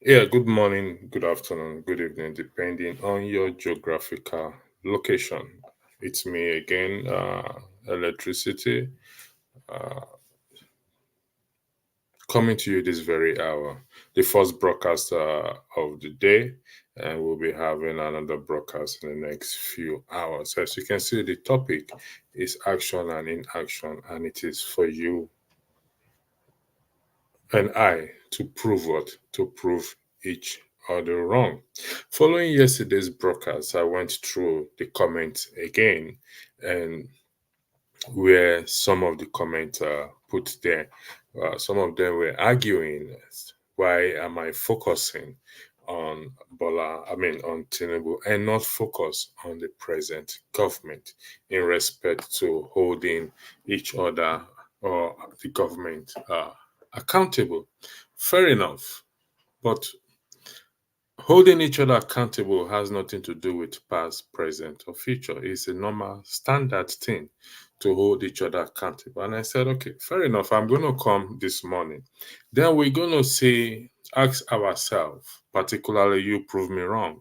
Yeah, good morning, good afternoon, good evening, depending on your geographical location. It's me again, electricity, uh, coming to you this very hour. The first broadcast of the day, and we'll be having another broadcast in the next few hours. As you can see, the topic is action and inaction, and it is for you and I to prove what? To prove each other wrong. Following yesterday's broadcast, I went through the comments again, and where some of the comments are put there, some of them were arguing, why am I focusing on on Tinubu and not focus on the present government in respect to holding each other or the government accountable. Fair enough. But holding each other accountable has nothing to do with past, present, or future. It's a normal, standard thing to hold each other accountable. And I said, okay, fair enough. I'm going to come this morning. Then we're going to ask ourselves, particularly you prove me wrong,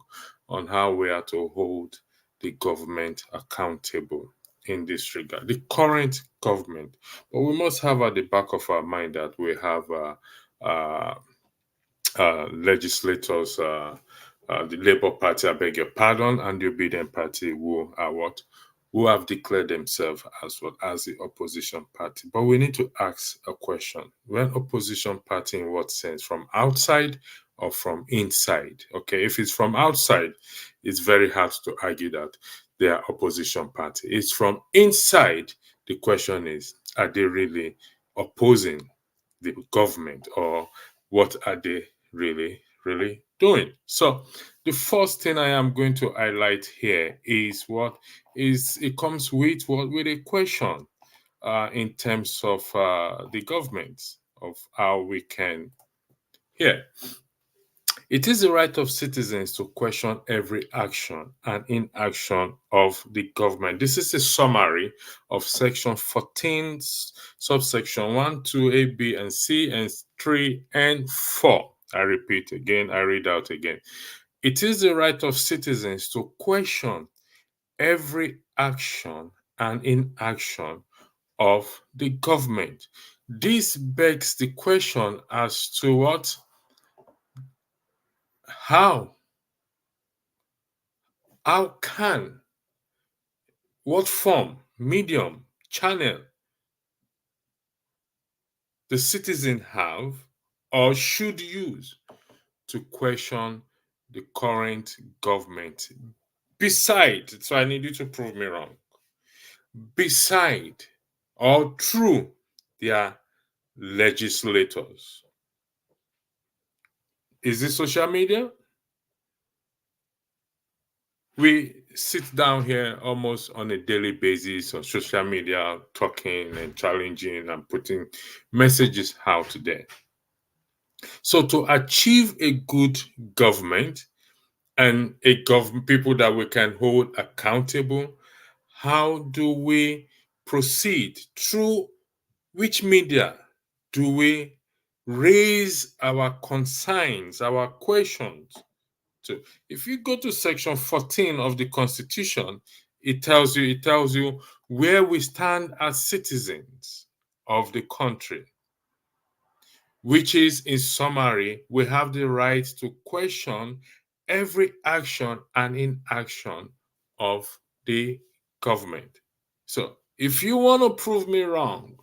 on how we are to hold the government accountable in this regard, the current government. But we must have at the back of our mind that we have uh, legislators, the Labour Party, I beg your pardon, and the Obedient Party, who are what? Who have declared themselves as what? As the opposition party. But we need to ask a question. When opposition party in what sense? From outside or from inside? Okay, if it's from outside, it's very hard to argue that they are opposition party. It's from inside. The question is, are they really opposing the government, or what are they really doing? So the first thing I am going to highlight here is what is it comes with what with a question in terms of the government, of how we can here. It is the right of citizens to question every action and inaction of the government. This is a summary of Section 14, subsection 1, 2, A, B, and C, and 3 and 4. I repeat again, I read out again. It is the right of citizens to question every action and inaction of the government. This begs the question as to how how can, what form, medium, channel the citizen have or should use to question the current government beside, so I need you to prove me wrong, beside or through their legislators? Is it social media? We sit down here almost on a daily basis on social media, talking and challenging and putting messages out there. So to achieve a good government and a people that we can hold accountable, how do we proceed? Through which media do we raise our concerns, our questions to? If you go to section 14 of the Constitution, it tells you where we stand as citizens of the country, which is, in summary, we have the right to question every action and inaction of the government. So, if you want to prove me wrong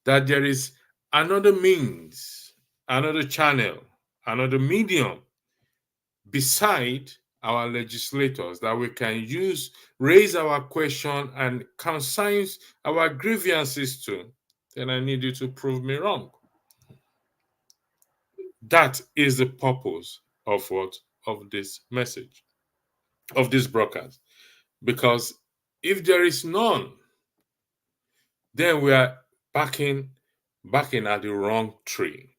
that there is another means, another channel, another medium beside our legislators that we can use, raise our question and consigns our grievances to, then I need you to prove me wrong. That is the purpose of what? Of this message, of this broadcast. Because if there is none, then we are backing at the wrong tree.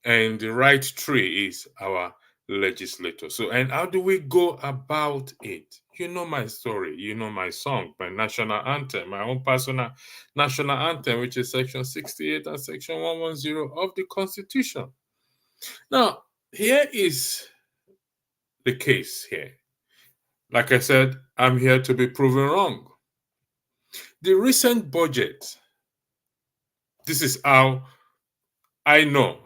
And the right tree is our legislator. So, and how do we go about it? You know my story, you know my song, my national anthem, my own personal national anthem, which is section 68 and section 110 of the Constitution. Now, here is the case here. Like I said, I'm here to be proven wrong. The recent budget, this is how I know,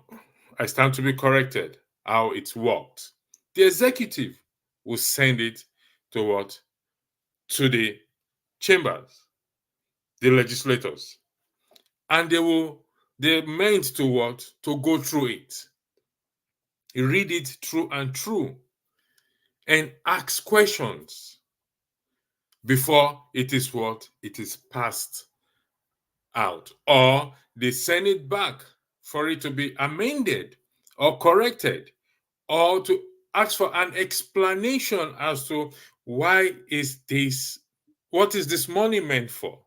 I stand to be corrected, how it worked. The executive will send it to what? To the chambers, the legislators. And they're meant to what? To go through it. Read it through and through and ask questions before it is what? It is passed out. Or they send it back for it to be amended or corrected, or to ask for an explanation as to why is this, what is this money meant for?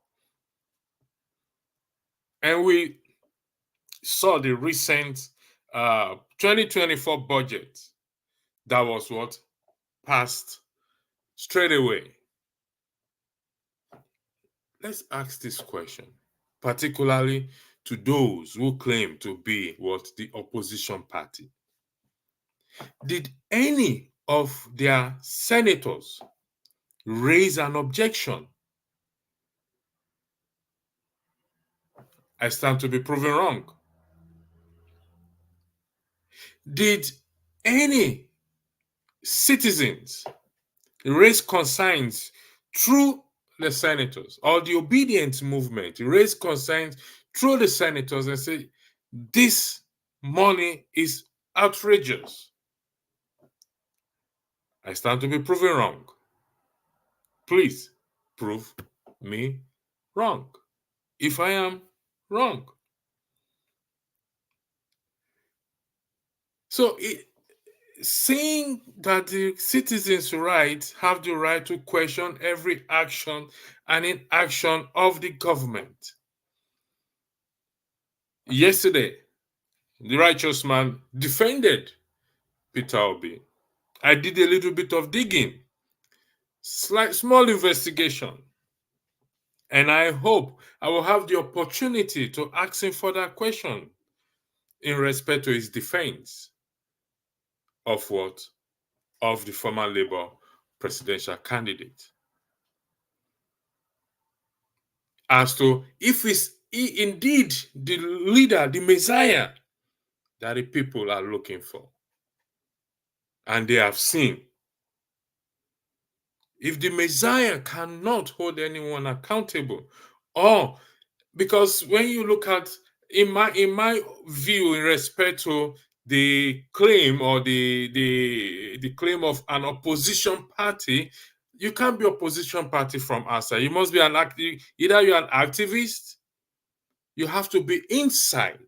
And we saw the recent 2024 budget that was what? Passed straight away. Let's ask this question, particularly to those who claim to be what? The opposition party. Did any of their senators raise an objection? I stand to be proven wrong. Did any citizens raise concerns through the senators, or the obedience movement raise concerns through the senators and say this money is outrageous? I stand to be proven wrong. Please prove me wrong if I am wrong. So, seeing that the citizens' rights have the right to question every action and inaction of the government. Yesterday, the righteous man defended Peter Obi. I did a little bit of digging, small investigation, and I hope I will have the opportunity to ask him further questions in respect to his defense of what? Of the former Labour presidential candidate. As to if he's indeed the leader, the Messiah that the people are looking for. And they have seen. If the Messiah cannot hold anyone accountable, or because when you look at, in my view, in respect to the claim, or the claim of an opposition party, you can't be opposition party from outside. You must be either you're an activist, you have to be inside.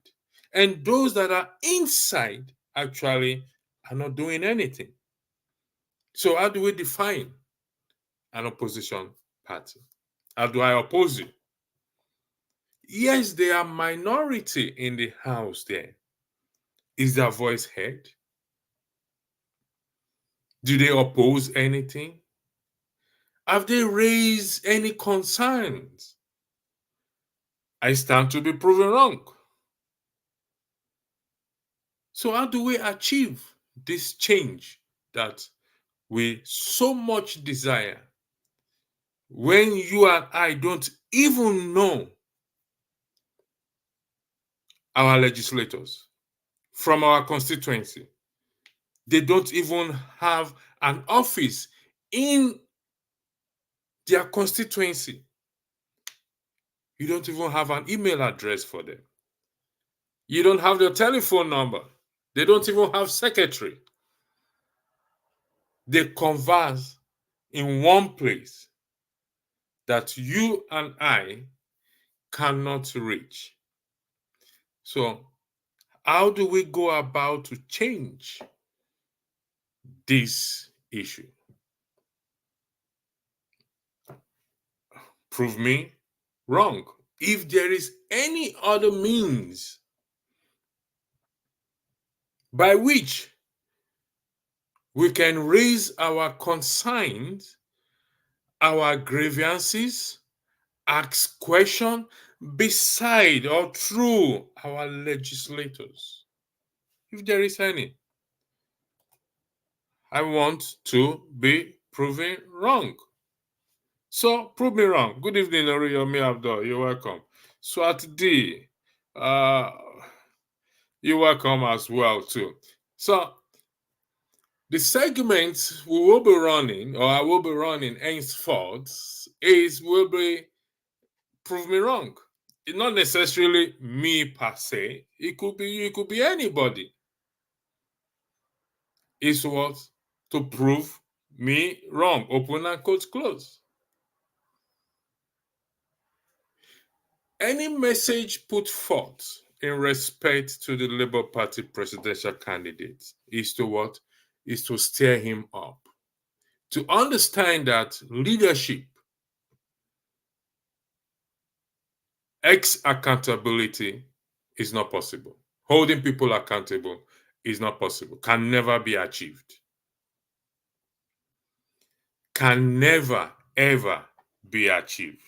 And those that are inside actually are not doing anything. So how do we define an opposition party? How do I oppose you? Yes, they are minority in the house there. Is their voice heard? Do they oppose anything? Have they raised any concerns? I stand to be proven wrong. So how do we achieve this change that we so much desire when you and I don't even know our legislators from our constituency? They don't even have an office in their constituency. You don't even have an email address for them. You don't have their telephone number. They don't even have secretary. They converse in one place that you and I cannot reach. So, how do we go about to change this issue? Prove me wrong. If there is any other means by which we can raise our concerns, our grievances, ask questions beside or through our legislators, if there is any. I want to be proven wrong. So prove me wrong. Good evening, Oriyomi Abdul. You're welcome. Swat D, uh, you're welcome as well too. So the segment we will be running, or I will be running henceforth, will be prove me wrong. It's not necessarily me per se. It could be you. It could be anybody. It's what to prove me wrong. Open and close. Any message put forth in respect to the Labour Party presidential candidate is to what? Is to stir him up. To understand that leadership, accountability is not possible. Holding people accountable is not possible. Can never be achieved. Can never, ever be achieved.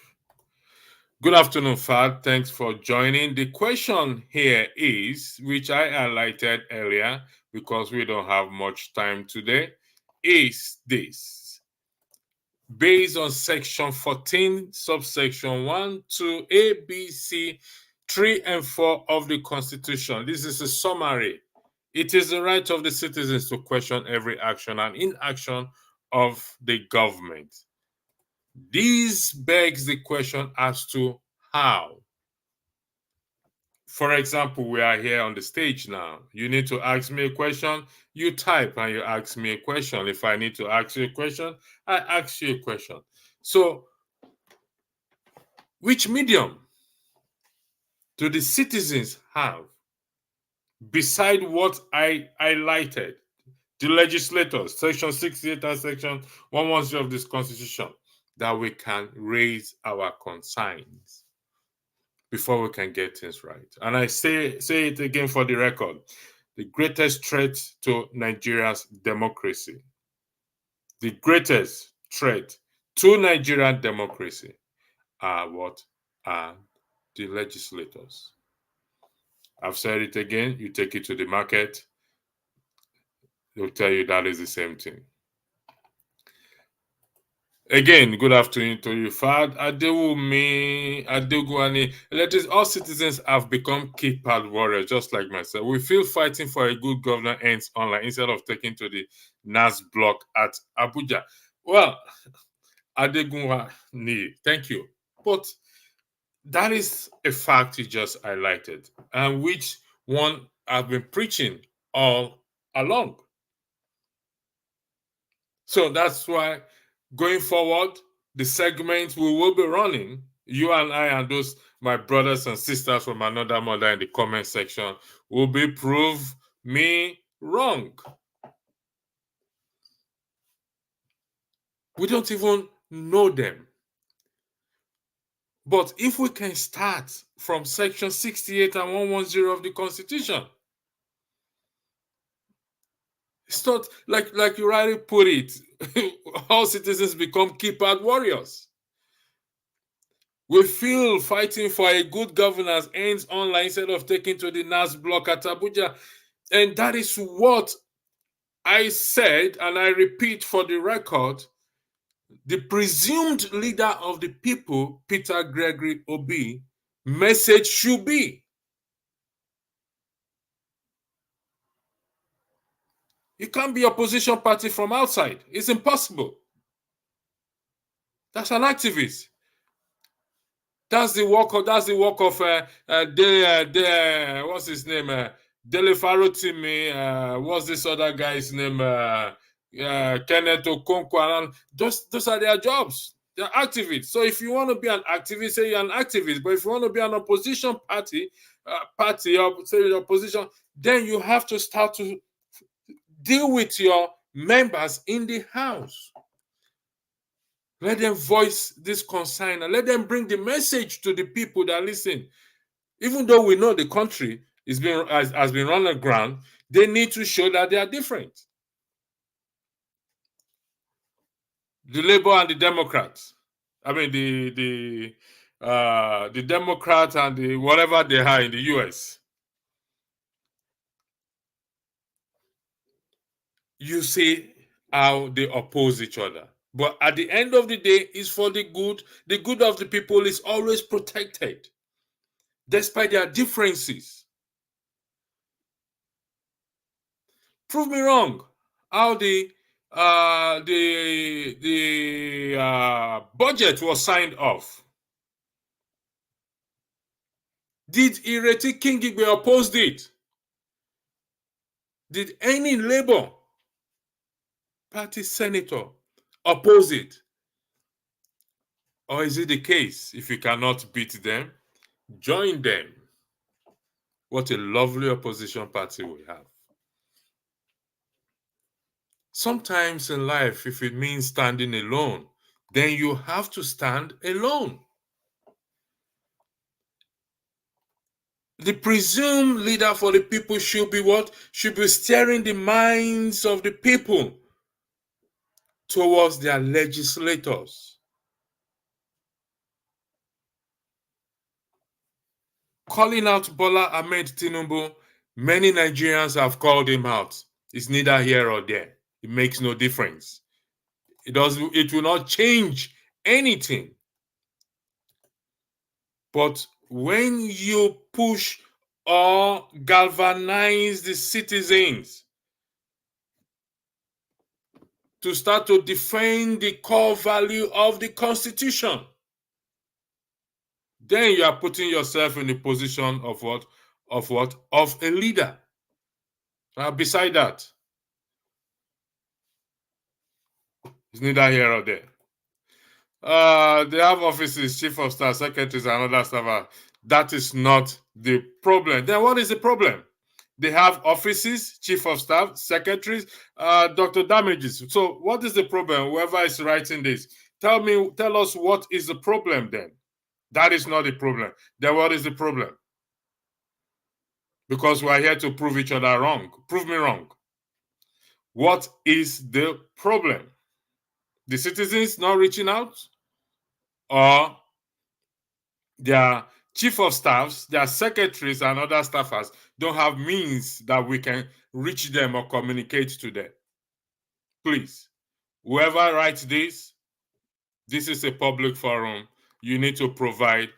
Good afternoon, Fad. Thanks for joining. The question here is, which I highlighted earlier because we don't have much time today, is this. Based on section 14, subsection 1, 2, A, B, C, 3, and 4 of the Constitution. This is a summary. It is the right of the citizens to question every action and inaction of the government. This begs the question as to how. For example, we are here on the stage now. You need to ask me a question, you type and you ask me a question. If I need to ask you a question, I ask you a question. So, which medium do the citizens have beside what I highlighted? The legislators, section 68 and section 110 of this constitution, that we can raise our concerns before we can get things right. And I say it again for the record. The greatest threat to Nigeria's democracy, the greatest threat to Nigerian democracy are what? Are the legislators. I've said it again, you take it to the market, they'll tell you that is the same thing. Again, good afternoon to you, Fad. Adewumi, Adeguani. All citizens have become keypad warriors, just like myself. We feel fighting for a good governor ends online instead of taking to the NAS block at Abuja. Well, Adeguani, thank you. But that is a fact you just highlighted, and which one I've been preaching all along. So that's why going forward, the segment we will be running, you and I and those my brothers and sisters from another mother in the comment section will be prove me wrong. We don't even know them. But if we can start from section 68 and 110 of the Constitution, it's not like you rightly put it, all citizens become keypad warriors. We feel fighting for a good governance ends online instead of taking to the NAS block at Abuja. And that is what I said, and I repeat for the record, the presumed leader of the people, Peter Gregory Obi, message should be. You can't be opposition party from outside. It's impossible. That's an activist. That's the work of what's his name? Dele Farotimi, what's this other guy's name? Kenneth Okonkwo. Those are their jobs. They're activists. So if you want to be an activist, say you're an activist. But if you want to be an opposition party, or say the opposition, then you have to start to deal with your members in the house. Let them voice this concern and let them bring the message to the people that listen. Even though we know the country has been run aground, they need to show that they are different. The Labour and the Democrats. I mean the Democrats and the whatever they are in the US. you see how they oppose each other. But at the end of the day, it's for the good. The good of the people is always protected, despite their differences. Prove me wrong. How the budget was signed off. Did Ireti Kingigbe oppose it? Did any Labour Party senator oppose it? Or is it the case, if you cannot beat them, join them? What a lovely opposition party we have. Sometimes in life, if it means standing alone, then you have to stand alone. The presumed leader for the people should be what? Should be steering the minds of the people towards their legislators. Calling out Bola Ahmed Tinubu, many Nigerians have called him out. It's neither here or there. It makes no difference. It will not change anything. But when you push or galvanize the citizens to start to defend the core value of the Constitution, then you are putting yourself in the position of what? Of a leader. Beside that, it's neither here or there. They have offices, chief of staff, secretaries, and other staff. That is not the problem. Then what is the problem? They have offices, chief of staff, secretaries, Dr. Damages. So what is the problem? Whoever is writing this, tell us what is the problem then? That is not the problem. Then what is the problem? Because we are here to prove each other wrong. Prove me wrong. What is the problem? The citizens not reaching out? Or their chief of staffs, their secretaries, and other staffers don't have means that we can reach them or communicate to them? Please, whoever writes this is a public forum. You need to provide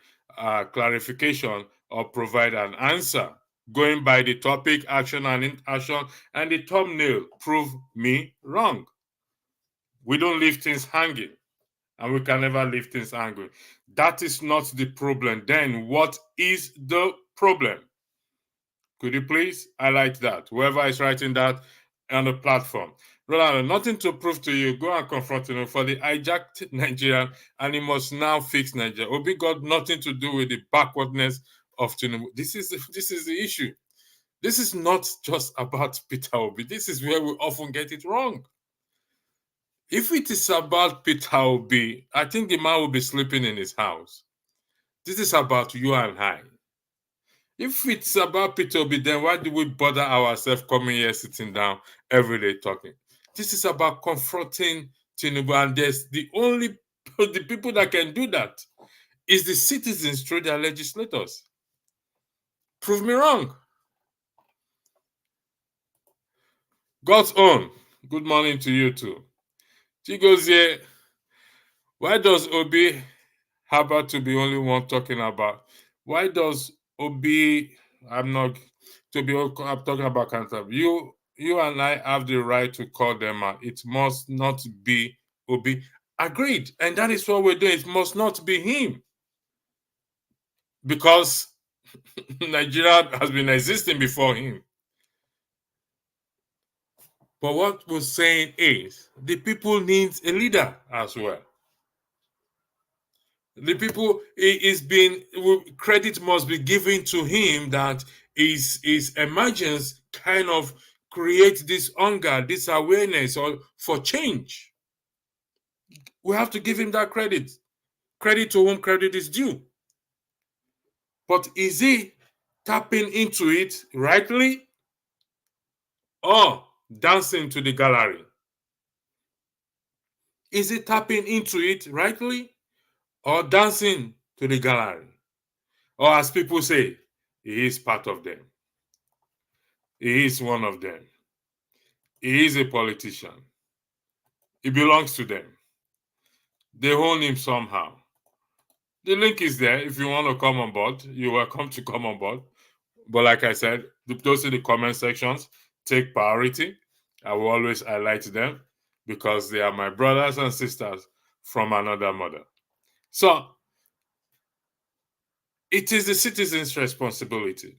clarification or provide an answer going by the topic, action, and inaction, and the thumbnail. Prove me wrong. We don't leave things hanging, and we can never leave things hanging. That is not the problem. Then what is the problem? Could you please highlight that? Whoever is writing that on the platform. Ronaldo, nothing to prove to you. Go and confront him for the hijacked Nigerian, and he must now fix Nigeria. Obi got nothing to do with the backwardness of Tinubu. This is the issue. This is not just about Peter Obi. This is where we often get it wrong. If it is about Peter Obi, I think the man will be sleeping in his house. This is about you and I. If it's about Peter Obi, then why do we bother ourselves coming here, sitting down every day talking? This is about confronting Tinubu, and there's the people that can do that is the citizens through their legislators. Prove me wrong. God's own. Good morning to you too. She goes here. Why does Obi Harbour to be only one talking about? Why does Obi? I'm talking about Cantab. You and I have the right to call them out. It must not be Obi. Agreed. And that is what we're doing. It must not be him. Because Nigeria has been existing before him. But what we're saying is the people need a leader as well. The people, credit must be given to him that his emergence kind of creates this hunger, this awareness for change. We have to give him that credit. Credit to whom credit is due. But is he tapping into it rightly or dancing to the gallery? Is he tapping into it rightly or dancing to the gallery? Or as people say, he is part of them. He is one of them. He is a politician. It belongs to them. They own him somehow. The link is there. If you want to come on board, you're welcome to come on board. But like I said, those in the comment sections take priority. I will always highlight them because they are my brothers and sisters from another mother. So it is the citizens' responsibility.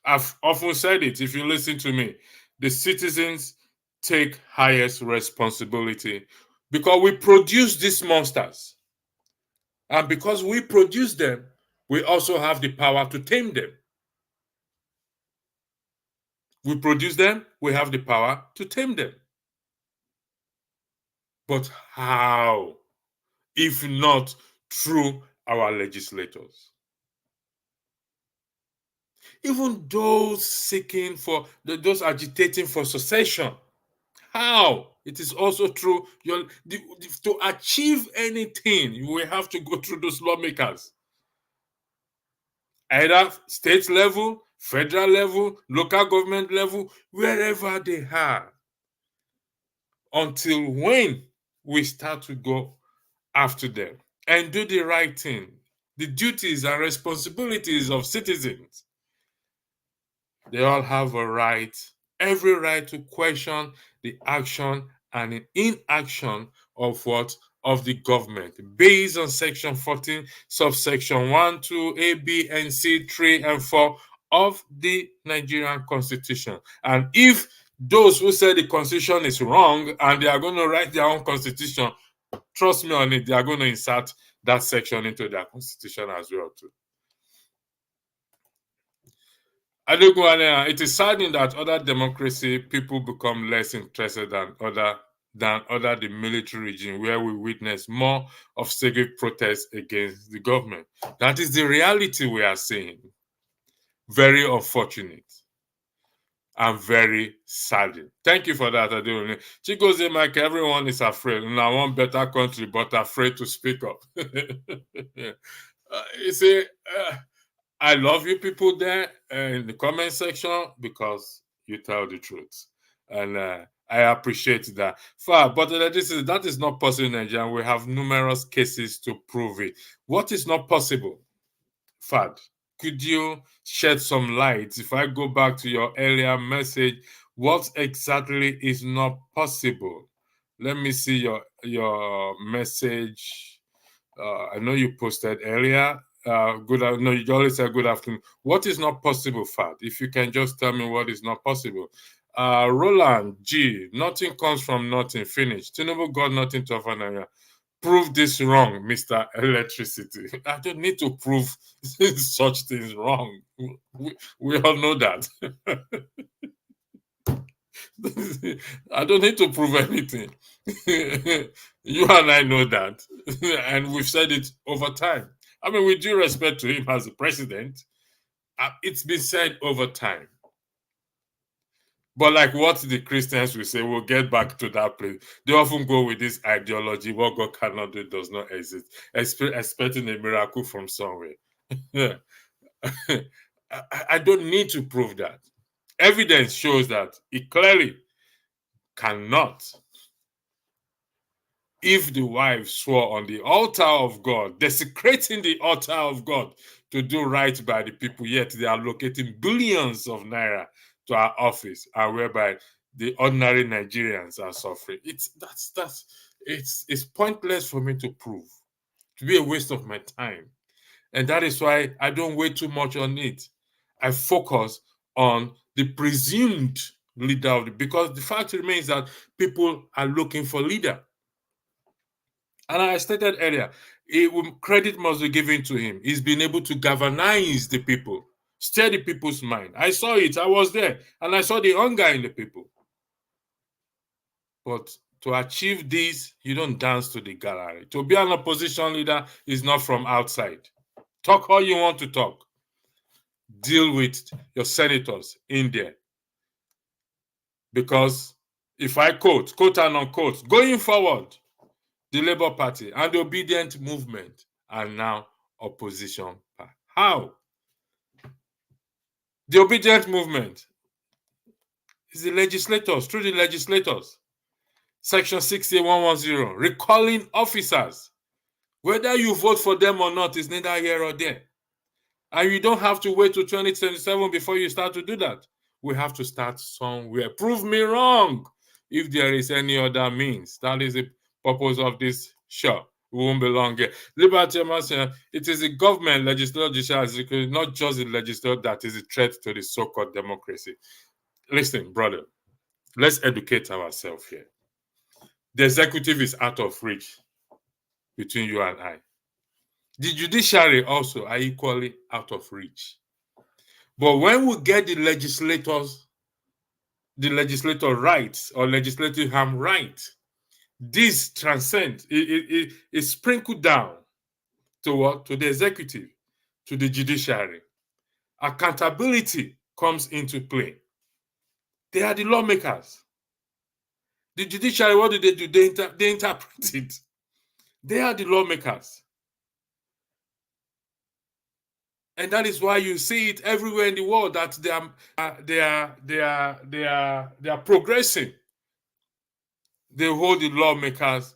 I've often said it. If you listen to me, the citizens take highest responsibility because we produce these monsters. And because we produce them, we also have the power to tame them. We produce them, we have the power to tame them. But how, if not through our legislators? Even those seeking for, those agitating for secession, how? It is also true. To achieve anything, we have to go through those lawmakers. Either state level, federal level, local government level, wherever they are. Until when we start to go after them and do the right thing, the duties and responsibilities of citizens. They all have a right, every right to question the action and inaction of what? Of the government, based on section 14, subsection 1, 2, A, B, and C, 3, and 4 of the Nigerian Constitution. And if those who say the Constitution is wrong and they are going to write their own Constitution, trust me on it, they are going to insert that section into their Constitution as well too. It is saddening that other democracy people become less interested than other the military regime, where we witness more of civic protests against the government. That is the reality we are seeing. Very unfortunate and very saddening. Thank you for that, Adeone. Chigozie Mike, everyone is afraid. And I want better country, but afraid to speak up. You see, I love you people there in the comment section because you tell the truth. And I appreciate that. But that is not possible in Nigeria. We have numerous cases to prove it. What is not possible? Fad, could you shed some light? If I go back to your earlier message, what exactly is not possible? Let me see your message. I know you posted earlier. No, you always say good afternoon. What is not possible, Fad? If you can just tell me what is not possible. Roland G, nothing comes from nothing. Finish. Tinubu got nothing to offer Nigeria. Prove this wrong, Mr. Electricity. I don't need to prove such things wrong. We all know that. I don't need to prove anything. You and I know that. And we've said it over time. I mean, with due respect to him as the president, it's been said over time. But like what the Christians will say, we'll get back to that place. They often go with this ideology: what God cannot do does not exist, expecting a miracle from somewhere. I don't need to prove that. Evidence shows that it clearly cannot. If the wife swore on the altar of God, desecrating the altar of God to do right by the people, yet they are allocating billions of naira to our office, and whereby the ordinary Nigerians are suffering. It's pointless for me to prove. To be a waste of my time. And that is why I don't wait too much on it. I focus on the presumed leader of because the fact remains that people are looking for leader. And I stated earlier, credit must be given to him. He's been able to galvanize the people, stir the people's mind. I saw it. I was there. And I saw the hunger in the people. But to achieve this, you don't dance to the gallery. To be an opposition leader is not from outside. Talk all you want to talk. Deal with your senators in there. Because if I quote and unquote, going forward, the Labour Party and the Obedient Movement are now opposition. How? The Obedient Movement It's the legislators, through the legislators. Section 68110, recalling officers. Whether you vote for them or not is neither here or there. And you don't have to wait to 2027 before you start to do that. We have to start somewhere. Prove me wrong if there is any other means. That is the purpose of this show. We won't belong here. Liberty, it is the government, legislature, judiciary, not just the legislature that is a threat to the so-called democracy. Listen, brother, let's educate ourselves here. The executive is out of reach between you and I. The judiciary also are equally out of reach. But when we get the legislator rights or legislative harm right, this transcends, it sprinkled down to what? To the executive, to the judiciary. Accountability comes into play. They are the lawmakers. The judiciary, what do? They interpret it. They are the lawmakers. And that is why you see it everywhere in the world that they are progressing. They hold the lawmakers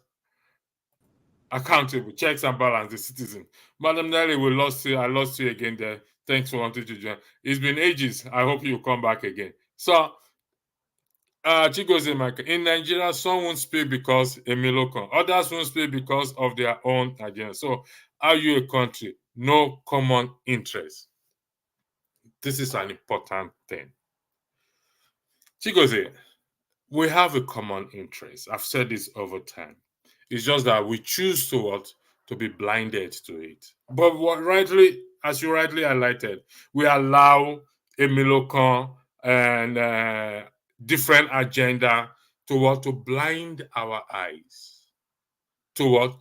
accountable, checks and balance the citizen. Madam Nelly, I lost you again there. Thanks for wanting to join. It's been ages. I hope you'll come back again. So Chigozemaka, in Nigeria, some won't speak because Emilokon. Others won't speak because of their own agenda. So, are you a country? No common interest. This is an important thing. Chigoze, we have a common interest. I've said this over time. It's just that we choose to be blinded to it. But as you rightly highlighted, we allow Emilokon and different agenda to blind our eyes to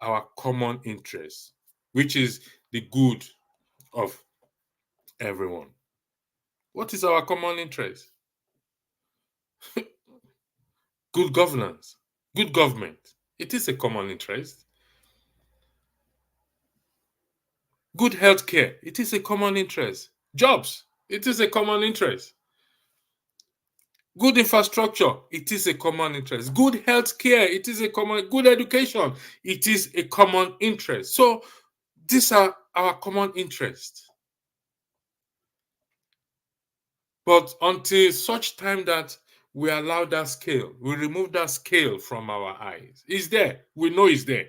our common interest, which is the good of everyone. What is our common interest? Good governance, good government. It is a common interest. Good healthcare. It is a common interest. Jobs. It is a common interest. Good infrastructure. It is a common interest. Good healthcare. It is a common. Good education. It is a common interest. So these are our common interests. But until such time that we allow that scale, we remove that scale from our eyes. It's there. We know it's there.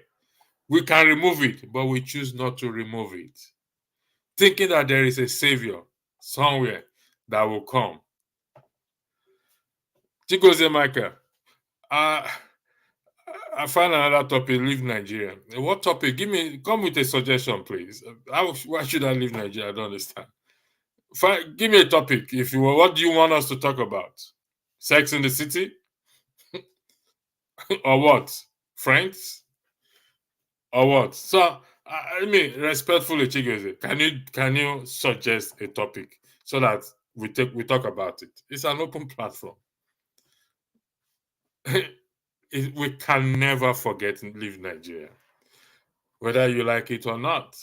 We can remove it, but we choose not to remove it. Thinking that there is a savior somewhere that will come. Chigozie Michael, I find another topic, leave Nigeria. What topic? Come with a suggestion, please. Why should I leave Nigeria? I don't understand. Give me a topic. If you what do you want us to talk about? Sex in the City? Or what? Friends? Or what? So I mean, respectfully, Chigozie, can you suggest a topic so that we talk about it? It's an open platform. We can never forget and leave Nigeria, whether you like it or not.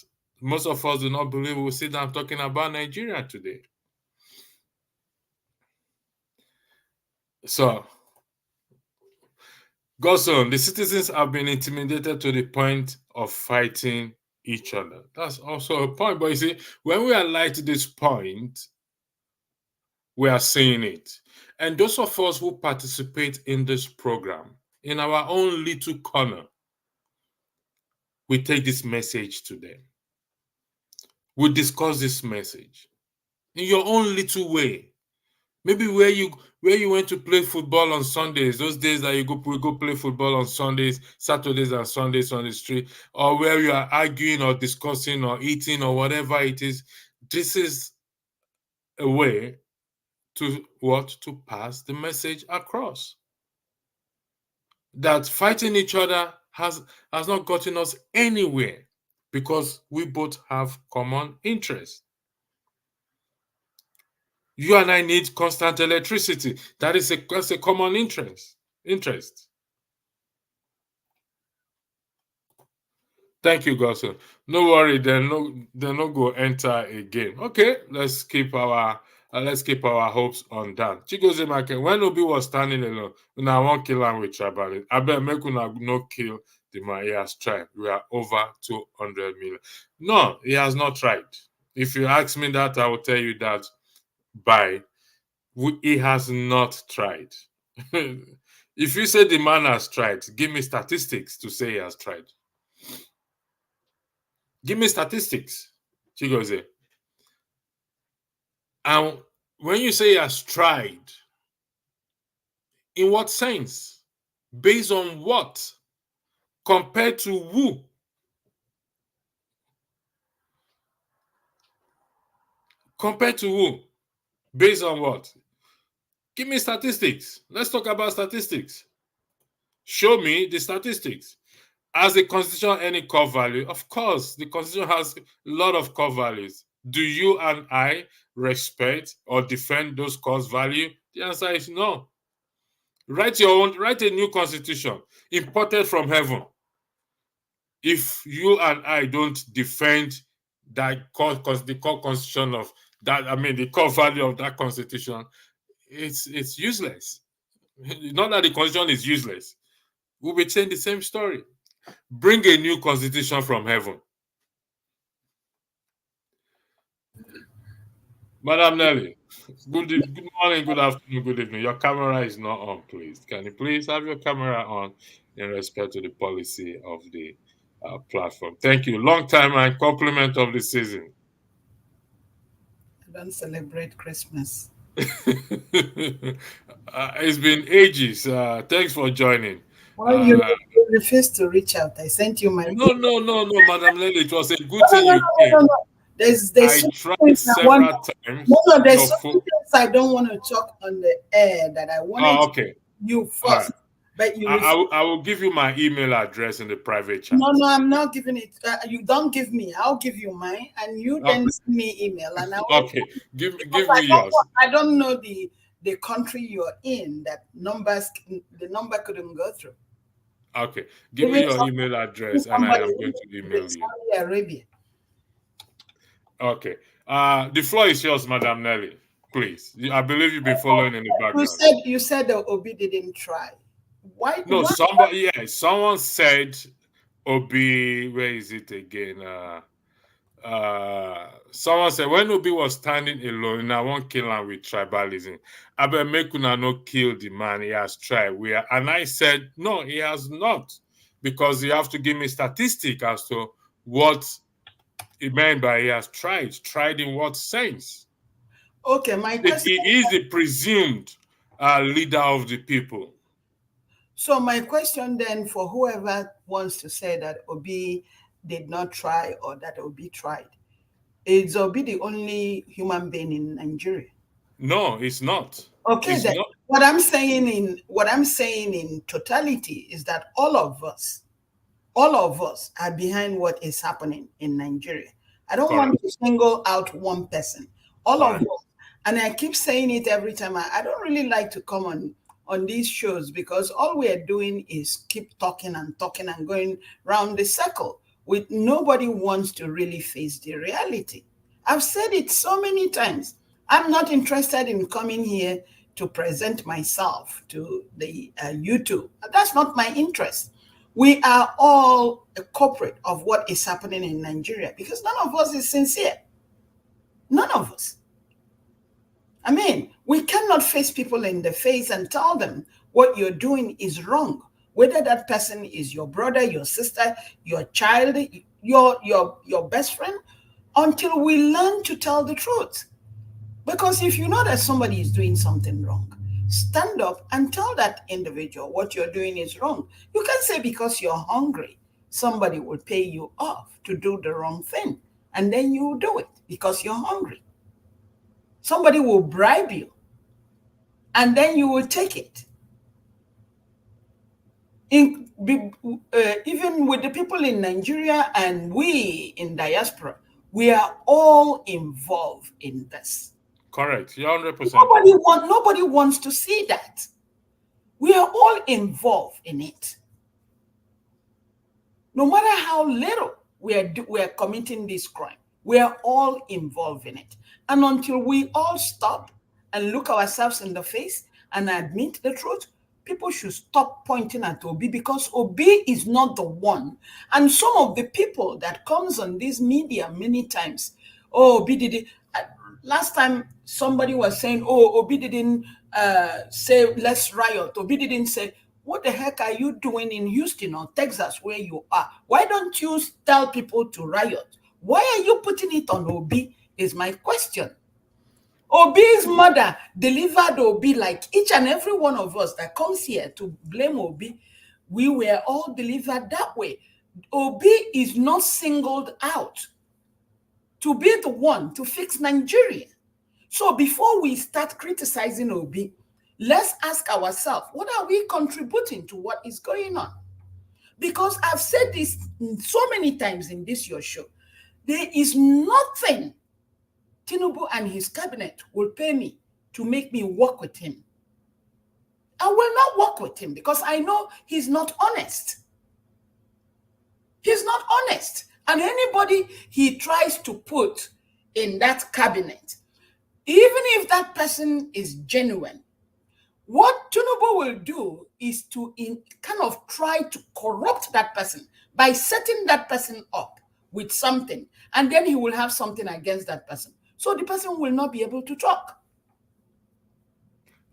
Most of us do not believe we'll sit down talking about Nigeria today. So, Godson, the citizens have been intimidated to the point of fighting each other. That's also a point. But you see, when we are to this point, we are seeing it. And those of us who participate in this program, in our own little corner, we take this message to them. We discuss this message in your own little way. Maybe where you went to play football on Sundays, those days that we go play football on Sundays, Saturdays and Sundays on the street, or where you are arguing or discussing or eating or whatever it is. This is a way to pass the message across. That fighting each other has not gotten us anywhere because we both have common interests. You and I need constant electricity. That's a common interest. Thank you, Godson. No worry, they're no go enter again. Okay, let's keep our let's keep our hopes on that. Chigozie Michael, when Obi was standing alone, una wan kill am with tribalism. Abeg, make una no kill the man. He has tried. We are over 200 million. No, he has not tried. If you ask me that, I will tell you that he has not tried. If you say the man has tried, give me statistics to say he has tried. Give me statistics, Chigozie. And when you say he has tried, in what sense? Based on what? Compared to who? Compared to who? Based on what? Give me statistics. Let's talk about statistics. Show me the statistics. Has the Constitution any core value? Of course, the Constitution has a lot of core values. Do you and I respect or defend those core values? The answer is no. Write a new constitution imported from heaven. If you and I don't defend the core constitution of that, I mean the core value of that constitution, it's useless. Not that the constitution is useless. We'll be saying the same story. Bring a new constitution from heaven. Madam Nelly, good morning, good afternoon, good evening. Your camera is not on, please. Can you please have your camera on in respect to the policy of the platform? Thank you. Long time and compliment of the season. I don't celebrate Christmas. It's been ages. Thanks for joining. Well, you refused to reach out. I sent you my No, Madam Nelly. It was a good no, thing no, you no, no, came. no, no. There's I so tried many things I want. several times. No, there's Your so many things I don't want to talk on the air that I wanted okay. you All right. first. But you I will give you my email address in the private chat. No, I'm not giving it. You don't give me. I'll give you mine, and you then send me email, and I will. Okay, give me yours. I don't know the country you're in. That the number couldn't go through. Okay, give me your email address, and I am going to email you. Saudi Arabia. Okay. The floor is yours, Madam Nelly. Please, I believe you've been following in the background. You said that Obi didn't try. Why? No, somebody. Yeah, someone said Obi. Where is it again? Someone said when Obi was standing alone, I won't kill him with tribalism. I bet make una no kill the man. He has tried. And I said no, he has not, because you have to give me statistic as to what he meant by he has tried. Tried in what sense? Okay, my question. He is the presumed leader of the people. So my question then, for whoever wants to say that Obi did not try or that Obi tried, is Obi the only human being in Nigeria? No, it's not. Okay, it's then not. what I'm saying in totality is that all of us are behind what is happening in Nigeria. I don't want to single out one person. All of us, and I keep saying it every time. I don't really like to come on these shows because all we are doing is keep talking and going round the circle. With nobody wants to really face the reality. I've said it so many times. I'm not interested in coming here to present myself to the YouTube. That's not my interest. We are all a culprit of what is happening in Nigeria because none of us is sincere. None of us. I mean, we cannot face people in the face and tell them what you're doing is wrong. Whether that person is your brother, your sister, your child, your best friend, until we learn to tell the truth. Because if you know that somebody is doing something wrong, stand up and tell that individual what you're doing is wrong. You can say because you're hungry, somebody will pay you off to do the wrong thing. And then you do it because you're hungry. Somebody will bribe you. And then you will take it. Even with the people in Nigeria and we in diaspora, we are all involved in this. Correct. You're 100%. Nobody wants to see that. We are all involved in it. No matter how little we are committing this crime, We are all involved in it. And until we all stop and look ourselves in the face and admit the truth, people should stop pointing at Obi, because Obi is not the one. And some of the people that comes on this media many times, oh, Obi did it. Last time somebody was saying, oh, Obi didn't say let's riot. Obi didn't say, what the heck are you doing in Houston or Texas where you are? Why don't you tell people to riot? Why are you putting it on Obi is my question. Obi's mother delivered Obi, like each and every one of us that comes here to blame Obi. We were all delivered that way. Obi is not singled out to be the one to fix Nigeria. So before we start criticizing Obi, let's ask ourselves, what are we contributing to what is going on? Because I've said this so many times in this your show. There is nothing Tinubu and his cabinet will pay me to make me work with him. I will not work with him because I know he's not honest. He's not honest. And anybody he tries to put in that cabinet, even if that person is genuine, what Tinubu will do is to kind of try to corrupt that person by setting that person up with something, and then he will have something against that person. So the person will not be able to talk.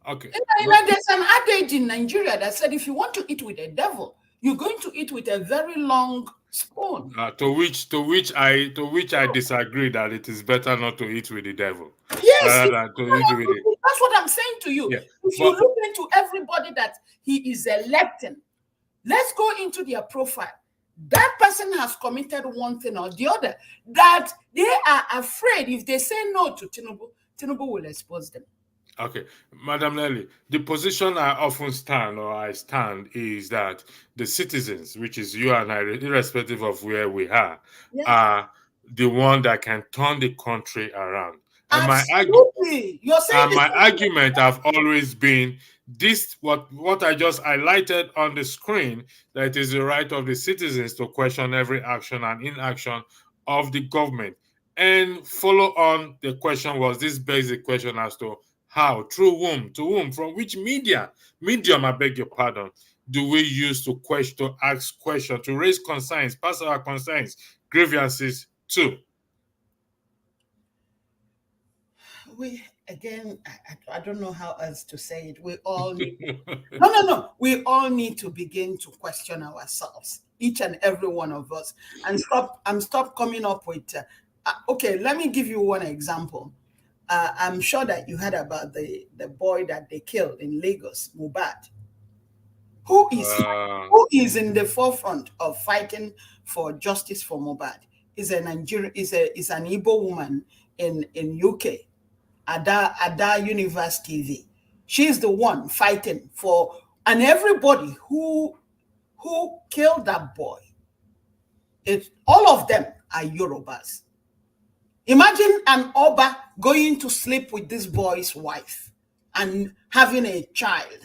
Okay. There's an adage in Nigeria that said, if you want to eat with a devil, you're going to eat with a very long spoon. To which I disagree, that it is better not to eat with the devil. Yes, rather than to eat with it. That's what I'm saying to you. Yeah, if you look into everybody that he is electing, let's go into their profile. That person has committed one thing or the other that they are afraid if they say no to Tinubu, Tinubu will expose them. Okay, Madam Nelly, the position I often stand is that the citizens, which is you and I, irrespective of where we are the one that can turn the country around. And absolutely. You're saying my argument have always been this, what I just highlighted on the screen, that it is the right of the citizens to question every action and inaction of the government. And follow on, the question was this basic question as to how, through whom, to whom, from which medium, I beg your pardon, do we use to question, to ask questions, to raise concerns, pass our concerns, grievances to? I don't know how else to say it. We all no. We all need to begin to question ourselves, each and every one of us, and stop coming up with. Okay, let me give you one example. I'm sure that you heard about the boy that they killed in Lagos, Mohbad. Who is in the forefront of fighting for justice for Mohbad? Is a Nigerian, is an Igbo woman in UK. Ada Universe TV. She's the one fighting for, and everybody who killed that boy, all of them are Yorubas. Imagine an Oba going to sleep with this boy's wife and having a child.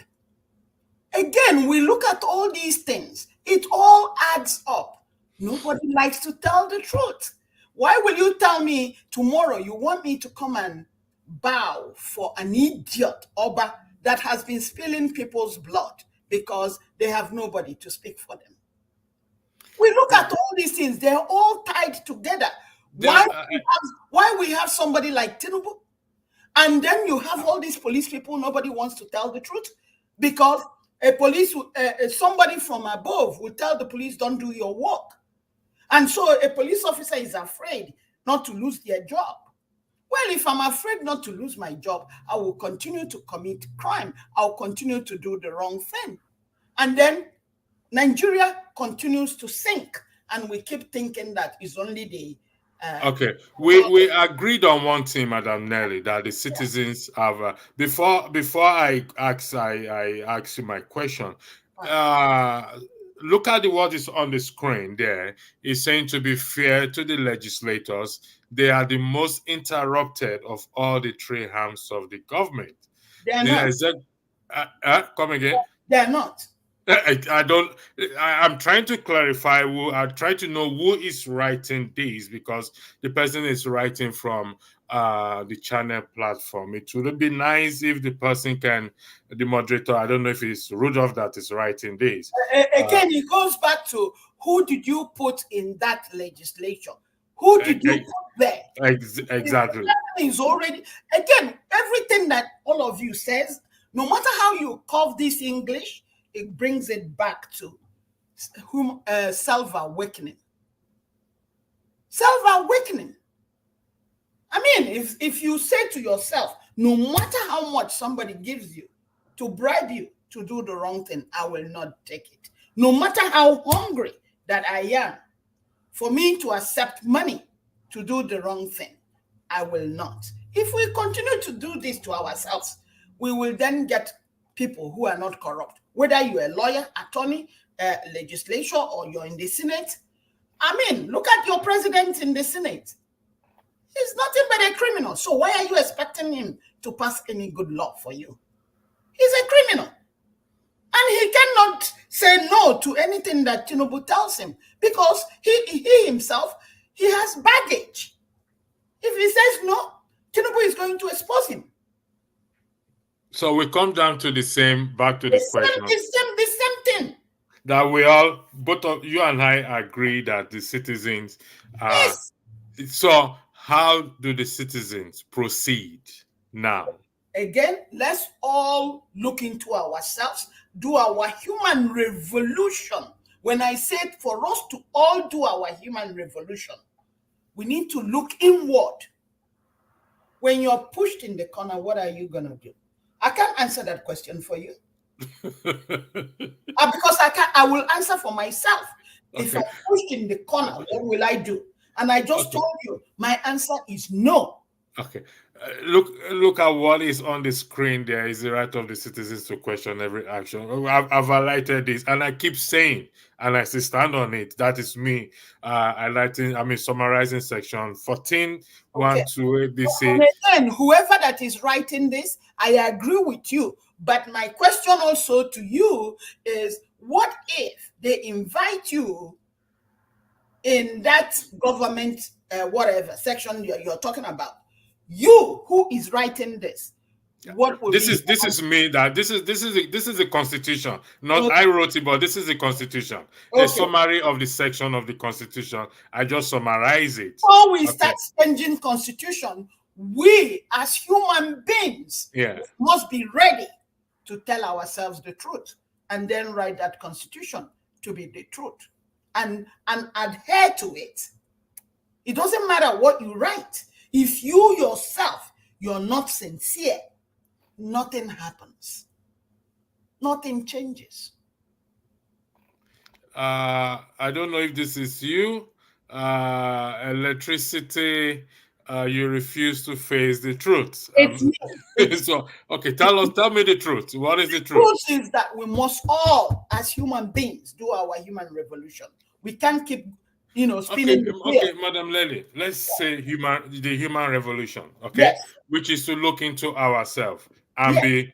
Again, we look at all these things. It all adds up. Nobody likes to tell the truth. Why will you tell me tomorrow you want me to come and bow for an idiot Oba that has been spilling people's blood because they have nobody to speak for them? We look at all these things, they're all tied together. Why we have somebody like Tinubu, and then you have all these police people, nobody wants to tell the truth because somebody from above will tell the police, don't do your work. And so a police officer is afraid not to lose their job. Well, if I'm afraid not to lose my job, I will continue to commit crime. I'll continue to do the wrong thing. And then Nigeria continues to sink. And we keep thinking that it's only the... okay, we agreed on one thing, Madam Nelly, that the citizens have... before I ask you my question, look at what is on the screen there. It's saying, to be fair to the legislators, they are the most interrupted of all the three arms of the government. They're not. Come again? They're not. I don't. I'm trying to clarify. I try to know who is writing this, because the person is writing from the channel platform. It would be nice if the person can, the moderator. I don't know if it's Rudolph that is writing this. Again, it goes back to who did you put in that legislature? Who did you put there? Exactly. Is already, again, everything that all of you says, no matter how you curve this English, it brings it back to self-awakening. Self-awakening. I mean, if you say to yourself, no matter how much somebody gives you to bribe you to do the wrong thing, I will not take it. No matter how hungry that I am, for me to accept money to do the wrong thing, I will not. If we continue to do this to ourselves, we will then get people who are not corrupt. Whether you're a lawyer, attorney, legislature, or you're in the Senate. I mean, look at your president in the Senate. He's nothing but a criminal. So why are you expecting him to pass any good law for you? He's a criminal. And he cannot say no to anything that Tinubu tells him, because he himself, he has baggage. If he says no, Tinubu is going to expose him. So we come down to the same question. The same thing. That we all, both of you and I, agree that the citizens are. Yes. So how do the citizens proceed now? Again, let's all look into ourselves, do our human revolution. When I said for us to all do our human revolution, we need to look inward. When you're pushed in the corner, what are you going to do? I can't answer that question for you. Because I will answer for myself. Okay. If I'm pushed in the corner, what will I do? And I just told you, my answer is no. Okay. Look at what is on the screen. There is the right of the citizens to question every action. I've highlighted this, and I keep saying, and I still stand on it. That is me summarizing section 14, 1 to 8. And again, whoever that is writing this, I agree with you. But my question also to you is, what if they invite you in that government, whatever section you're talking about? You who is writing this, what will this is me. That this is the Constitution. Not okay. I wrote it, but this is the Constitution. Okay. A summary of the section of the Constitution. I just summarize it. Before we start changing Constitution, we as human beings must be ready to tell ourselves the truth, and then write that Constitution to be the truth, and adhere to it. It doesn't matter what you write. If you yourself, you're not sincere, nothing happens. Nothing changes. I don't know if this is you. Electricity, you refuse to face the truth. It's me. So, okay, tell me the truth. What is the truth? The truth is that we must all, as human beings, do our human revolution. We can't keep spinning the wheel. Okay, Madam Lely, let's say the human revolution, okay, which is to look into ourselves and be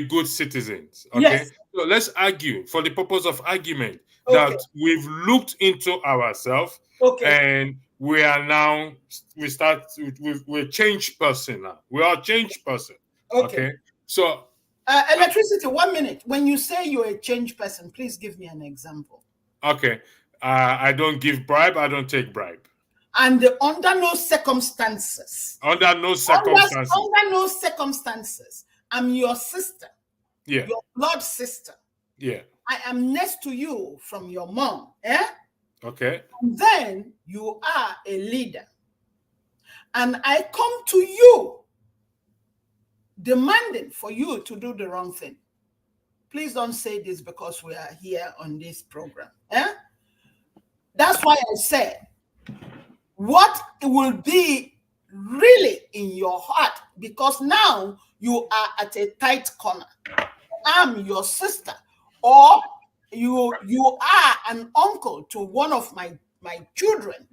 good citizens, okay. Yes. So let's argue, for the purpose of argument, that we've looked into ourselves, and we are now we're changed person now. We are changed person. Okay. So electricity, 1 minute. When you say you're a changed person, please give me an example. Okay. I don't give bribe. I don't take bribe. And under no circumstances. Under no circumstances. Under no circumstances. I'm your sister. Yeah. Your blood sister. Yeah. I am next to you from your mom. Eh? Okay. And then you are a leader. And I come to you demanding for you to do the wrong thing. Please don't say this because we are here on this program. Eh? That's why I said, what will be really in your heart? Because now you are at a tight corner. I'm your sister, or you are an uncle to one of my children.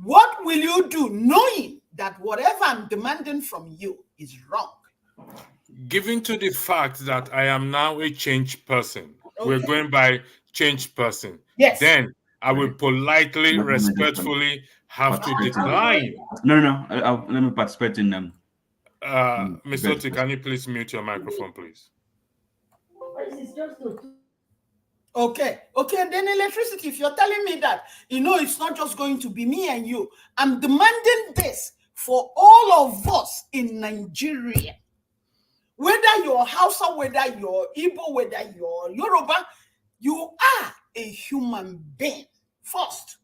What will you do knowing that whatever I'm demanding from you is wrong? Given to the fact that I am now a changed person, We're Okay. going by change person. Yes. Then I will politely, respectfully have to decline. No. Let me participate in Mr. Oti, can you please mute your microphone, please? Okay. Okay. And then electricity, if you're telling me that, it's not just going to be me and you. I'm demanding this for all of us in Nigeria. Whether you're Hausa, whether you're Igbo, whether you're Yoruba, you are a human being first.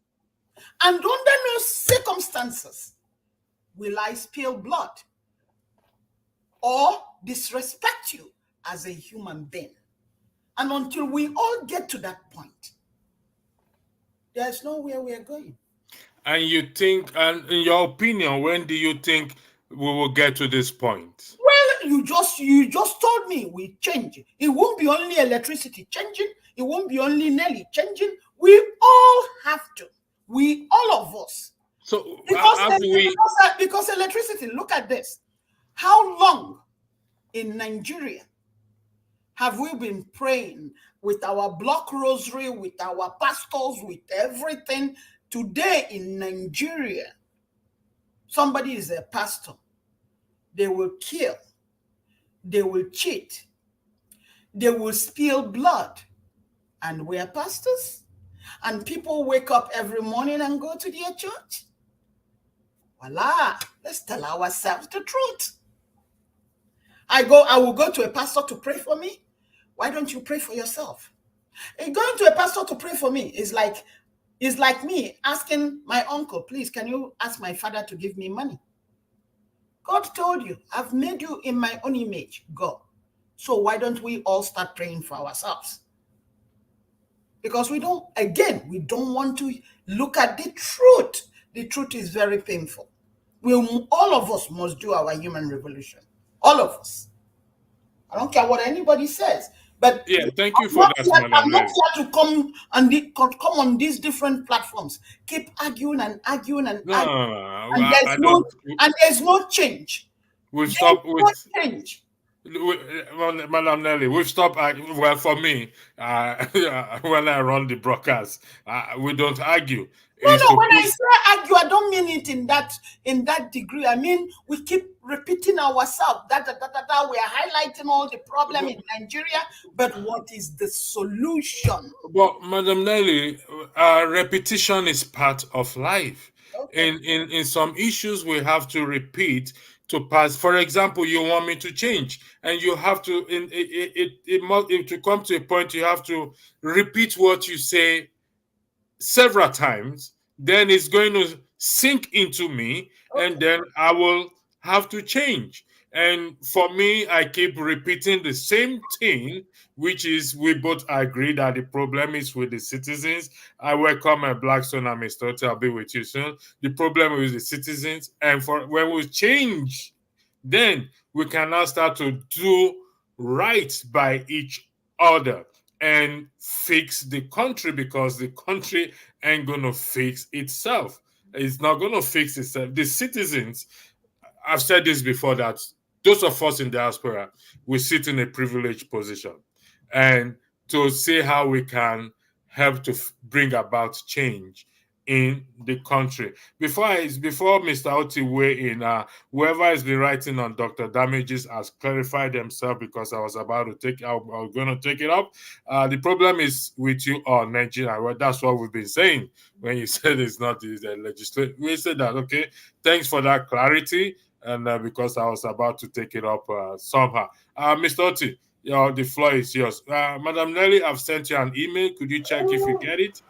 And under no circumstances will I spill blood or disrespect you as a human being. And until we all get to that point, there's nowhere we're going. And you think, and in your opinion, when do you think we will get to this point? Well, you just told me we change. It won't be only electricity changing. It won't be only Nelly changing. We all have to. We, all of us. So because electricity, look at this. How long in Nigeria have we been praying with our block rosary, with our pastors, with everything? Today in Nigeria, somebody is a pastor. They will kill. They will cheat. They will spill blood. And we're pastors. And people wake up every morning and go to their church. Voila. Let's tell ourselves the truth. I will go to a pastor to pray for me. Why don't you pray for yourself? And going to a pastor to pray for me is like me asking my uncle, please, can you ask my father to give me money? God told you, I've made you in my own image, God. So why don't we all start praying for ourselves? Because we don't want to look at the truth. The truth is very painful. All of us must do our human revolution. All of us. I don't care what anybody says. But yeah, thank you for that, Madam. I'm not here to come on these different platforms. Keep arguing and arguing and arguing. And there's no change. We've stopped with change. Madam Nelly, we've stopped. Well, for me, when I run the broadcast, we don't argue. No, when I say argue, I don't mean it in that degree. I mean, we keep repeating ourselves. We are highlighting all the problem in Nigeria, but what is the solution? Well, Madam Nelly, repetition is part of life. Okay. In some issues, we have to repeat to pass. For example, you want me to change, and you have to. To come to a point, you have to repeat what you say several times. Then it's going to sink into me, okay. And then I will have to change. And for me, I keep repeating the same thing, which is we both agree that the problem is with the citizens. I welcome my Blackstone and Mr. Oti, I'll be with you soon. The problem is the citizens. And when we change, then we can now start to do right by each other and fix the country, because the country ain't going to fix itself. It's not going to fix itself. The citizens, I've said this before, that those of us in diaspora, we sit in a privileged position. And to see how we can help to bring about change in the country. Before Mr. Oti weigh in, whoever has been writing on Dr. Damages has clarified themselves, because I was going to take it up. The problem is with you all, Nigeria. Well, that's what we've been saying when you said it's not the legislature. We said that, okay, thanks for that clarity. And because I was about to take it up somehow. Mr. Oti, the floor is yours. Madam Nelly, I've sent you an email. Could you check if you get it?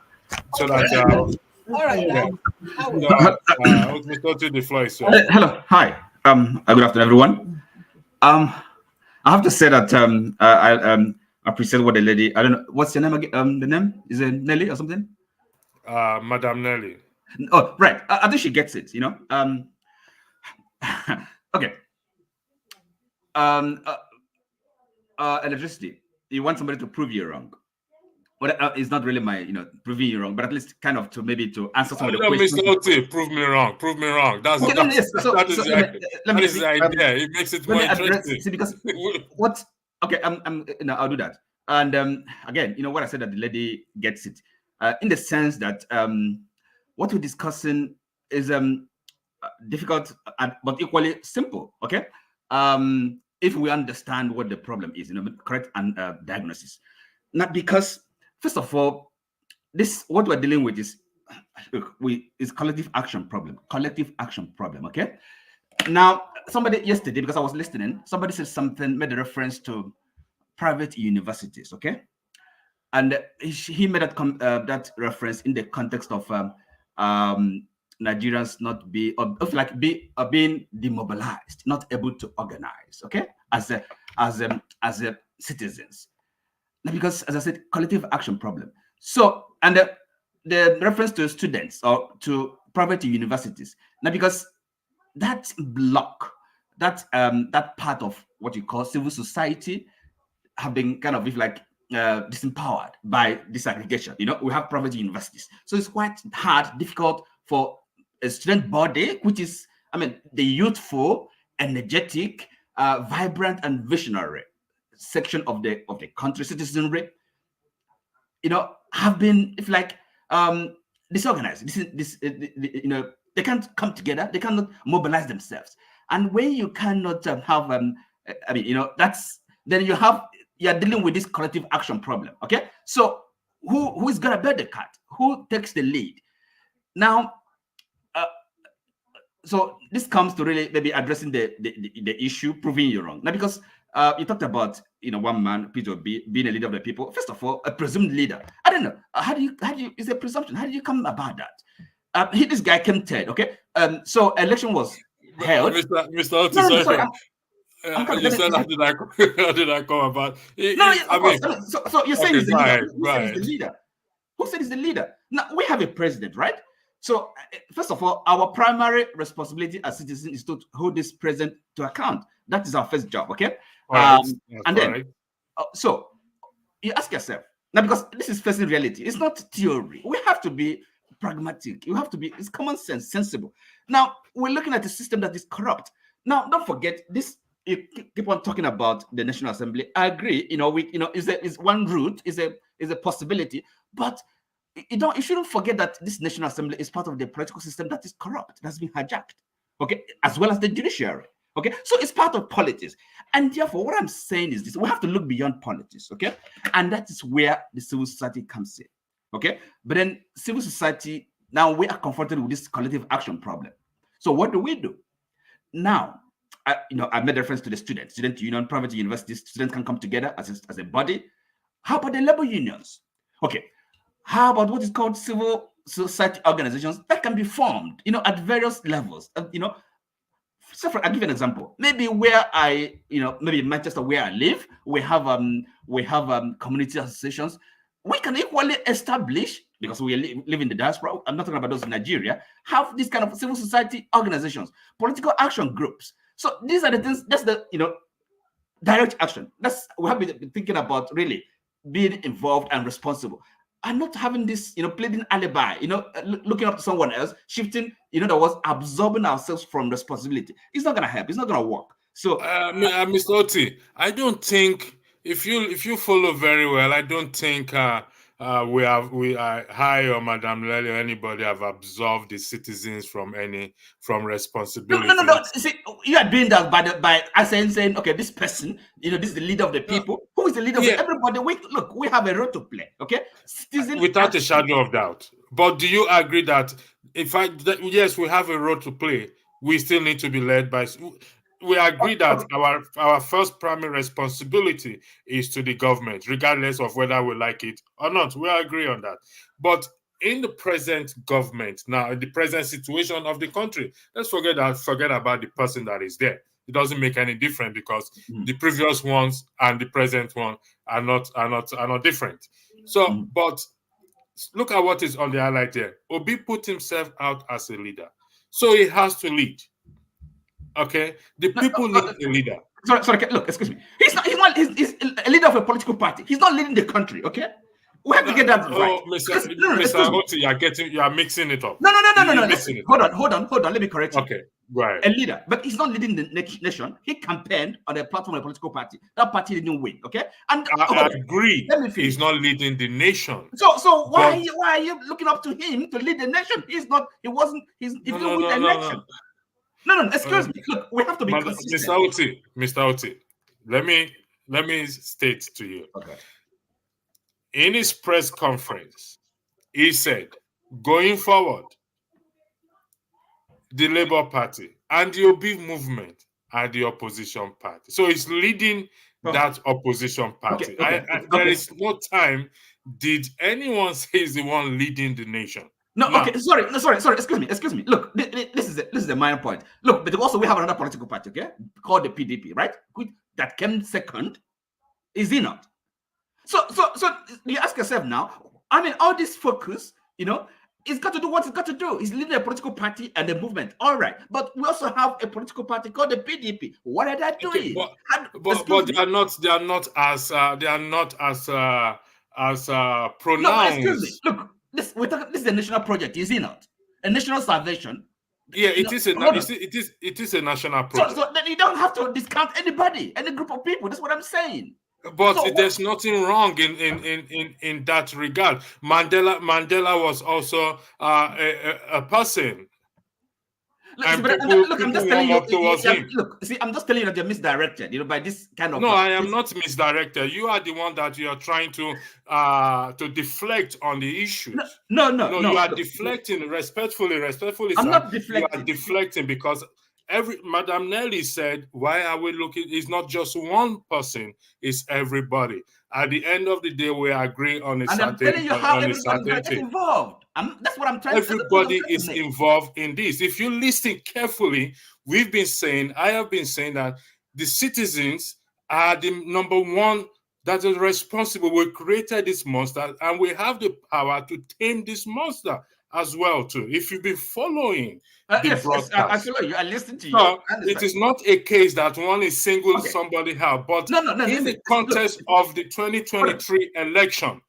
So that all right. Yeah. Mr. Oti, the floor is yours. Hello, hi. Good afternoon, everyone. I have to say that I appreciate what the lady. I don't know what's your name again. The name is it Nelly or something? Madam Nelly. Oh, right. I think she gets it. Okay. Electricity. You want somebody to prove you wrong. Well, it's not really my, proving you wrong, but at least kind of to answer some of the questions. Mr. Oti, prove me wrong. Prove me wrong. That is the idea. It makes it more interesting. See, because what? Okay, I'll do that. And again, what I said, that the lady gets it, in the sense that what we're discussing is difficult, but equally simple. Okay, if we understand what the problem is, correct and diagnosis. Not because, first of all, this what we're dealing with is collective action problem. Collective action problem. Okay. Now, somebody yesterday, because I was listening, somebody said something, made a reference to private universities. Okay, and he made that reference in the context of Nigerians not being demobilized, not able to organize. Okay, as a citizens. Now, because, as I said, collective action problem. So, and the reference to students or to private universities. Now, because that block, that part of what you call civil society, have been kind of disempowered by disaggregation. We have private universities, so it's quite hard, difficult for a student body, which is, the youthful, energetic, vibrant, and visionary section of the country citizenry, have been, disorganized. They can't come together. They cannot mobilize themselves. And when you cannot have, that's, then you're dealing with this collective action problem. Okay, so who is gonna bear the cat? Who takes the lead? Now, so this comes to really maybe addressing the issue, proving you wrong. Now, because you talked about one man, Peter B, being a leader of the people. First of all, a presumed leader. I don't know. How do you is a presumption? How did you come about that? This guy came third. Okay. So election was held. Mr. Otis, you said how did I come about? So you're saying he's the leader. Who said he's the leader? Who said he's the leader? Now, we have a president, right? So, first of all, our primary responsibility as citizens is to hold this president to account. That is our first job, okay? And then, so you ask yourself, now, because this is facing reality, it's not theory. We have to be pragmatic. You have to be, it's common sense, sensible. Now, we're looking at a system that is corrupt. Now, don't forget this. You keep on talking about the National Assembly. I agree. Is one route, is a possibility, but you shouldn't forget that this National Assembly is part of the political system that is corrupt, that's been hijacked. Okay, as well as the judiciary. Okay, so it's part of politics, and therefore, what I'm saying is this: we have to look beyond politics. Okay, and that is where the civil society comes in. Okay, but then civil society, now we are confronted with this collective action problem. So what do we do now? I made reference to the student union, private universities. Students can come together as a body. How about the labor unions? Okay, how about what is called civil society organizations that can be formed, at various levels? So I'll give you an example. Maybe where maybe in Manchester, where I live, we have community associations. We can equally establish, because we live in the diaspora, I'm not talking about those in Nigeria, have this kind of civil society organizations, political action groups. So these are the things, that's the, direct action. That's, we have been thinking about really being involved and responsible. And not having this, pleading alibi, looking up to someone else, shifting, that was absorbing ourselves from responsibility. It's not going to help. It's not going to work. So, Mr. Oti, I don't think, if you follow very well, I don't think I or Madam Lely or anybody have absolved the citizens from responsibility. No. See, you are doing that by saying, okay, this person, this is the leader of the people. Who is the leader of everybody? We have a role to play. Okay, without a shadow of doubt. But do you agree that yes, we have a role to play, we still need to be led by? We agree that our first primary responsibility is to the government, regardless of whether we like it or not. We agree on that. But in the present government, now, in the present situation of the country, let's forget about the person that is there. It doesn't make any difference, because the previous ones and the present one are not different. So, but look at what is on the highlight here. Obi put himself out as a leader, so he has to lead. Okay, the people need a leader. Sorry. Look, excuse me. He's a leader of a political party. He's not leading the country. Okay, we have to get that right. Mr. Oti, you are mixing it up. No. Hold on. Let me correct you. Okay. Right. A leader, but he's not leading the nation. He campaigned on a platform of a political party. That party didn't win. Okay, and I agree. Let me finish. He's not leading the nation. So why are you looking up to him to lead the nation? He's not. He wasn't. He didn't win the election. No. Excuse me. Look, we have to be consistent. Mr. Oti, let me state to you. Okay. In his press conference, he said, going forward, the Labour Party and the Obi movement are the opposition party. So he's leading that opposition party. There is no time did anyone say he's the one leading the nation. No, okay, sorry, excuse me. Look, this is the minor point. Look, but also we have another political party, okay, called the PDP, right? That came second. Is he not? So you ask yourself now, I mean, all this focus, it's got to do what it's got to do. It's leading a political party and a movement. All right. But we also have a political party called the PDP. What are they doing? But they are not as pronounced. No, excuse me. Look, this is a national project, is it not? A national salvation. Yeah, it is a national project. So then you don't have to discount anybody, any group of people. That's what I'm saying. But there's nothing wrong in that regard. Mandela was also a person. Look, I'm just telling you. Look, see, I'm just telling you that you're misdirected. By this kind of. No, I am not misdirected. You are the one that you are trying to deflect on the issues. No. You are deflecting respectfully. I'm not deflecting. You are deflecting because Madam Nelly said, why are we looking? It's not just one person, it's everybody. At the end of the day, we agree on a certain thing. And I'm telling you how everybody gets involved. That's what I'm trying to say. Everybody is involved in this. If you listen carefully, I have been saying that the citizens are the number one that is responsible. We created this monster and we have the power to tame this monster as well too. If you've been following the broadcast, you are listening to you. No, it is not a case that one is singling somebody out, but in the context of the 2023 election,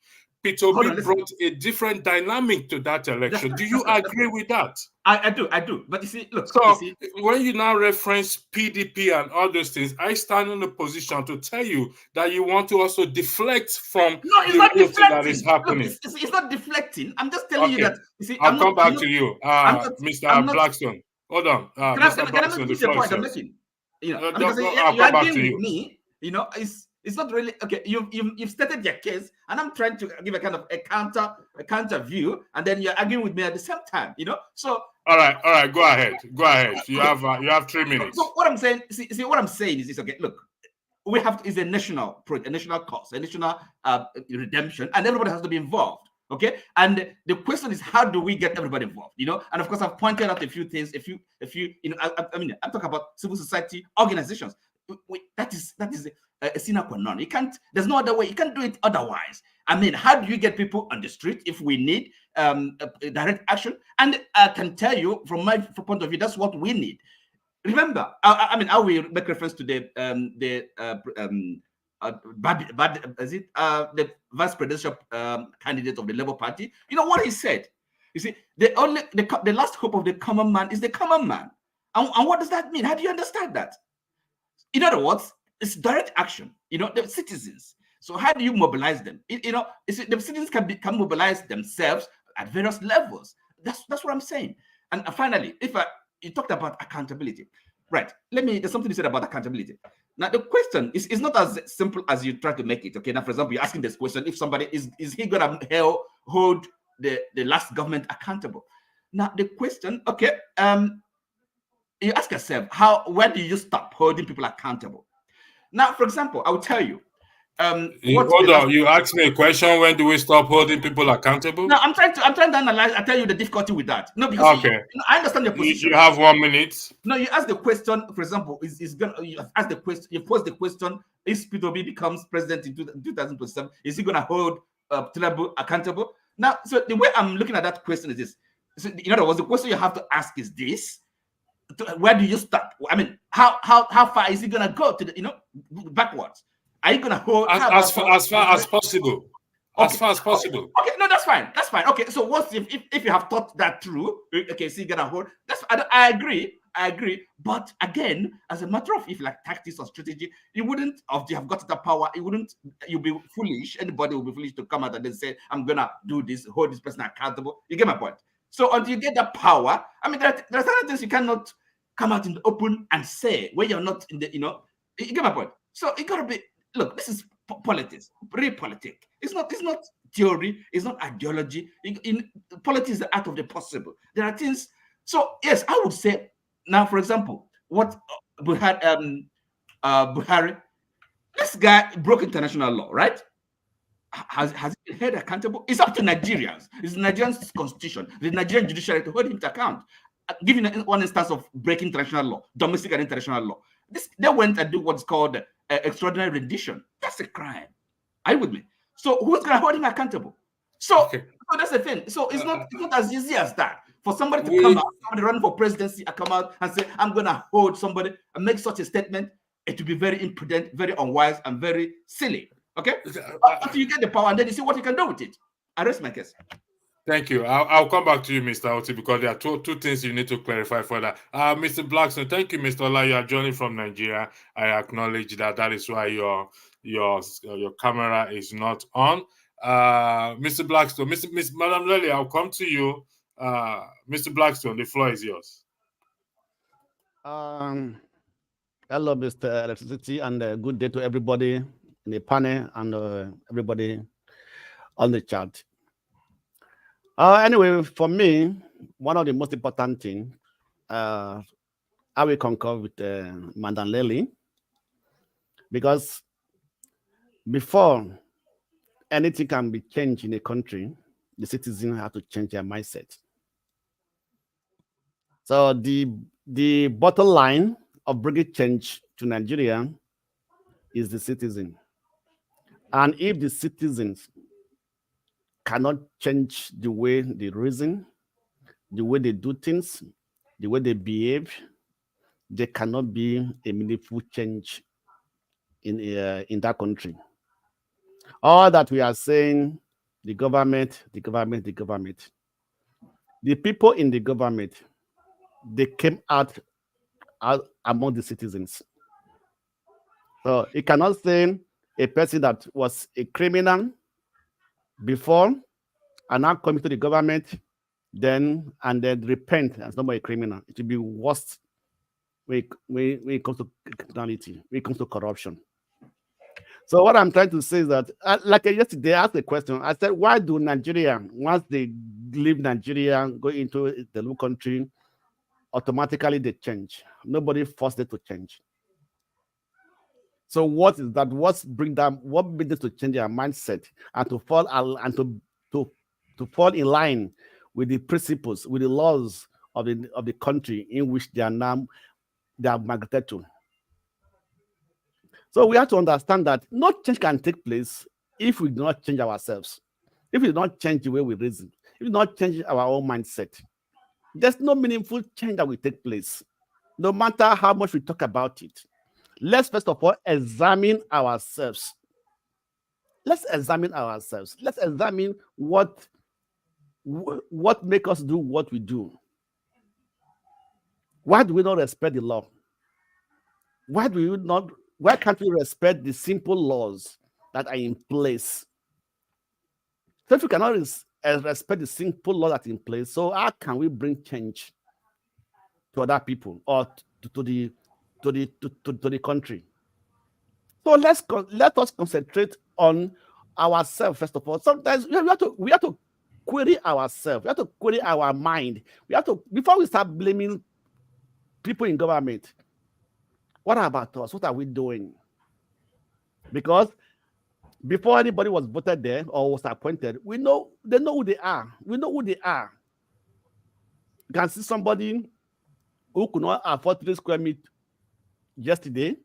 Peter Obi brought a different dynamic to that election. Do you agree with that? I do. But you see, look. So when you now reference PDP and all those things, I stand in a position to tell you that you want to also deflect from the that is happening. Look, it's not deflecting. I'm just telling you that. You see, I'll come back to you, Mr. Blackstone. Hold on, Mr. Blackstone. The point I'm making. I'll come back to you. Me, it's not really okay. You've stated your case, and I'm trying to give a kind of a counter view, and then you're arguing with me at the same time. So all right, go ahead. You have 3 minutes. So what I'm saying, see what I'm saying is this. Okay, look, we have is a national cause, a national redemption, and everybody has to be involved. Okay, and the question is, how do we get everybody involved? And of course, I've pointed out a few things. If you, I mean, I'm talking about civil society organizations. That is a sine qua non. There's no other way. You can't do it otherwise. I mean, how do you get people on the street if we need a direct action? And I can tell you from my point of view, that's what we need. Remember, I will make reference to the vice presidential candidate of the Labour Party. You know what he said? You see, the last hope of the common man is the common man. And what does that mean? How do you understand that? In other words, it's direct action. The citizens. So how do you mobilize them? The citizens can mobilize themselves at various levels. That's what I'm saying. And finally, you talked about accountability, right? There's something you said about accountability. Now the question is not as simple as you try to make it. Okay. Now, for example, you're asking this question: if somebody is he gonna hold the last government accountable? Now the question, okay, you ask yourself, where do you stop holding people accountable? Now, for example, I will tell you. Hold on, you asked me a question. When do we stop holding people accountable? No, I'm trying to analyze. I tell you the difficulty with that. No, because I understand your position. You have 1 minute. No, you ask the question. For example, you ask the question. You pose the question: if P2B becomes president in 2027, is he going to hold Tinubu accountable? Now, so the way I'm looking at that question is this. So, in other words, the question you have to ask is this: where do you start? I mean, how far is he going to go to backwards? Are you gonna hold as far as possible? Okay. As far as possible. Okay, no, that's fine. Okay, so what if you have thought that through? Okay, so you gonna hold. That's I agree. I agree. But again, as a matter of if like tactics or strategy, you wouldn't, if you have got the power, you'll be foolish. Anybody will be foolish to come out and then say, I'm gonna do this, hold this person accountable. You get my point? So until you get that power, I mean, there are certain things you cannot come out in the open and say when you're not in the, you get my point. So it gotta be, look, this is politics, real politics. It's not theory, it's not ideology. In politics is the art of the possible. There are things. So yes, I would say now, for example, what Buhari, this guy broke international law, right? Has he been held accountable? It's up to Nigerians. It's the Nigerian constitution, the Nigerian judiciary to hold him to account. Giving one instance of breaking international law, domestic and international law. They went and do what's called extraordinary rendition. That's a crime. Are you with me? So who's going to hold him accountable? So, so that's the thing. So it's not as easy as that. For somebody to come out, somebody running for presidency, come out and say, I'm going to hold somebody and make such a statement, it will be very imprudent, very unwise, and very silly. Okay? Until you get the power and then you see what you can do with it. I rest my case. Thank you. I'll come back to you, Mr. Oti, because there are two things you need to clarify further. Mr. Blackstone, thank you, Mr. Ola. You are joining from Nigeria. I acknowledge that. That is why your camera is not on. Mr. Blackstone, Madam Lely, I'll come to you. Mr. Blackstone, the floor is yours. Hello, Mr. Electricity, and good day to everybody in the panel and everybody on the chat. Anyway, for me, one of the most important things, I will concur with Madam Lely, because before anything can be changed in a country, the citizens have to change their mindset. So the bottom line of bringing change to Nigeria is the citizen. And if the citizens cannot change the way they reason, the way they do things, the way they behave, there cannot be a meaningful change in that country. All that we are saying, the government. The people in the government, they came out among the citizens. So you cannot say a person that was a criminal before and now coming to the government, then repent as not more a criminal. It will be worse when it comes to criminality, when it comes to corruption. So what I'm trying to say is that, like yesterday, I asked a question. I said, why do Nigeria, once they leave Nigeria, go into the new country, automatically they change? Nobody forced them to change. So what is that? What brings them to change their mindset and to fall to fall in line with the principles, with the laws of the country in which they are migrated to? So we have to understand that no change can take place if we do not change ourselves, if we do not change the way we reason, if we do not change our own mindset. There's no meaningful change that will take place, no matter how much we talk about it. Let's first of all examine ourselves. Let's examine ourselves. Let's examine what makes us do what we do. Why do we not respect the law? Why can't we respect the simple laws that are in place? So if we cannot respect the simple laws that are in place, so how can we bring change to other people or to the country? So let us concentrate on ourselves first of all. Sometimes we have to query ourselves. We have to query our mind. We have to, before we start blaming people in government. What about us? What are we doing? Because before anybody was voted there or was appointed, they know who they are. We know who they are. You can see somebody who could not afford 3 square meters yesterday,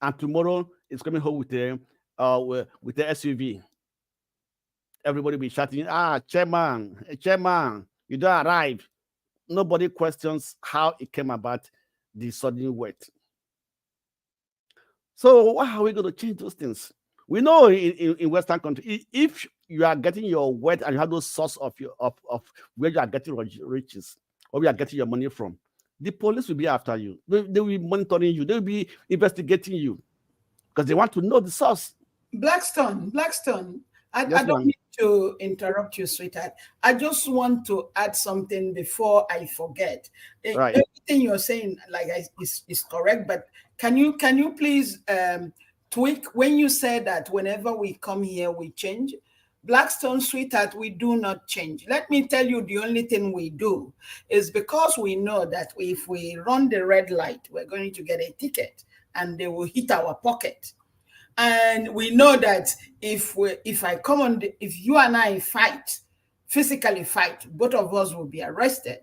and tomorrow is coming home with the SUV. Everybody be shouting, chairman, you don't arrive. Nobody questions how it came about, the sudden wealth. So how are we going to change those things? We know in Western countries, if you are getting your wealth and you have no source of where you are getting riches or where you are getting your money from, the police will be after you. They will be monitoring you. They will be investigating you because they want to know the source. Blackstone, I don't mean to interrupt you, sweetheart. I just want to add something before I forget. Right. Everything you're saying, is correct, but can you please tweak when you said that whenever we come here we change? Blackstone, sweetheart, we do not change. Let me tell you, the only thing we do is because we know that if we run the red light, we're going to get a ticket and they will hit our pocket. And we know that if you and I physically fight, both of us will be arrested.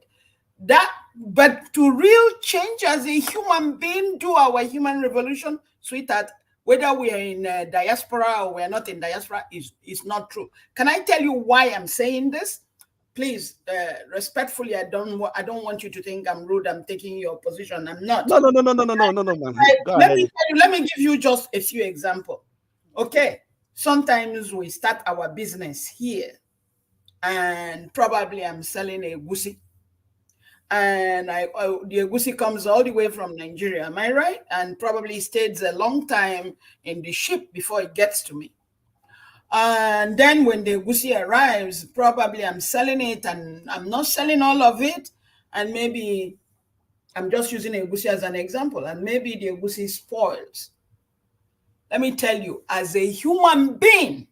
But to real change as a human being, do our human revolution, sweetheart, whether we are in diaspora or we are not in diaspora, is not true. Can I tell you why I'm saying this? Please, respectfully, I don't want you to think I'm rude. I'm taking your position. I'm not. No, man. Let me give you just a few examples. Okay, sometimes we start our business here, and probably I'm selling a egusi, and the egusi comes all the way from Nigeria. Am I right? And probably stays a long time in the ship before it gets to me. And then when the egusi arrives, probably I'm selling it and I'm not selling all of it. And maybe I'm just using egusi as an example. And maybe the egusi spoils. Let me tell you, as a human being,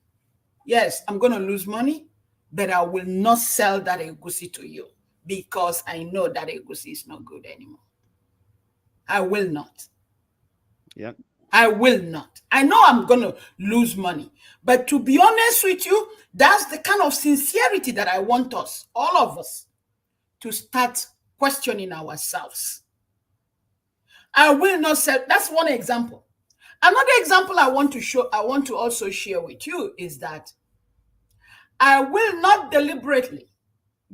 yes, I'm going to lose money, but I will not sell that egusi to you because I know that egusi is not good anymore. I will not. Yeah. I will not. I know I'm going to lose money. But to be honest with you, that's the kind of sincerity that I want us, all of us, to start questioning ourselves. I will not sell. That's one example. Another example I want to also share with you is that I will not deliberately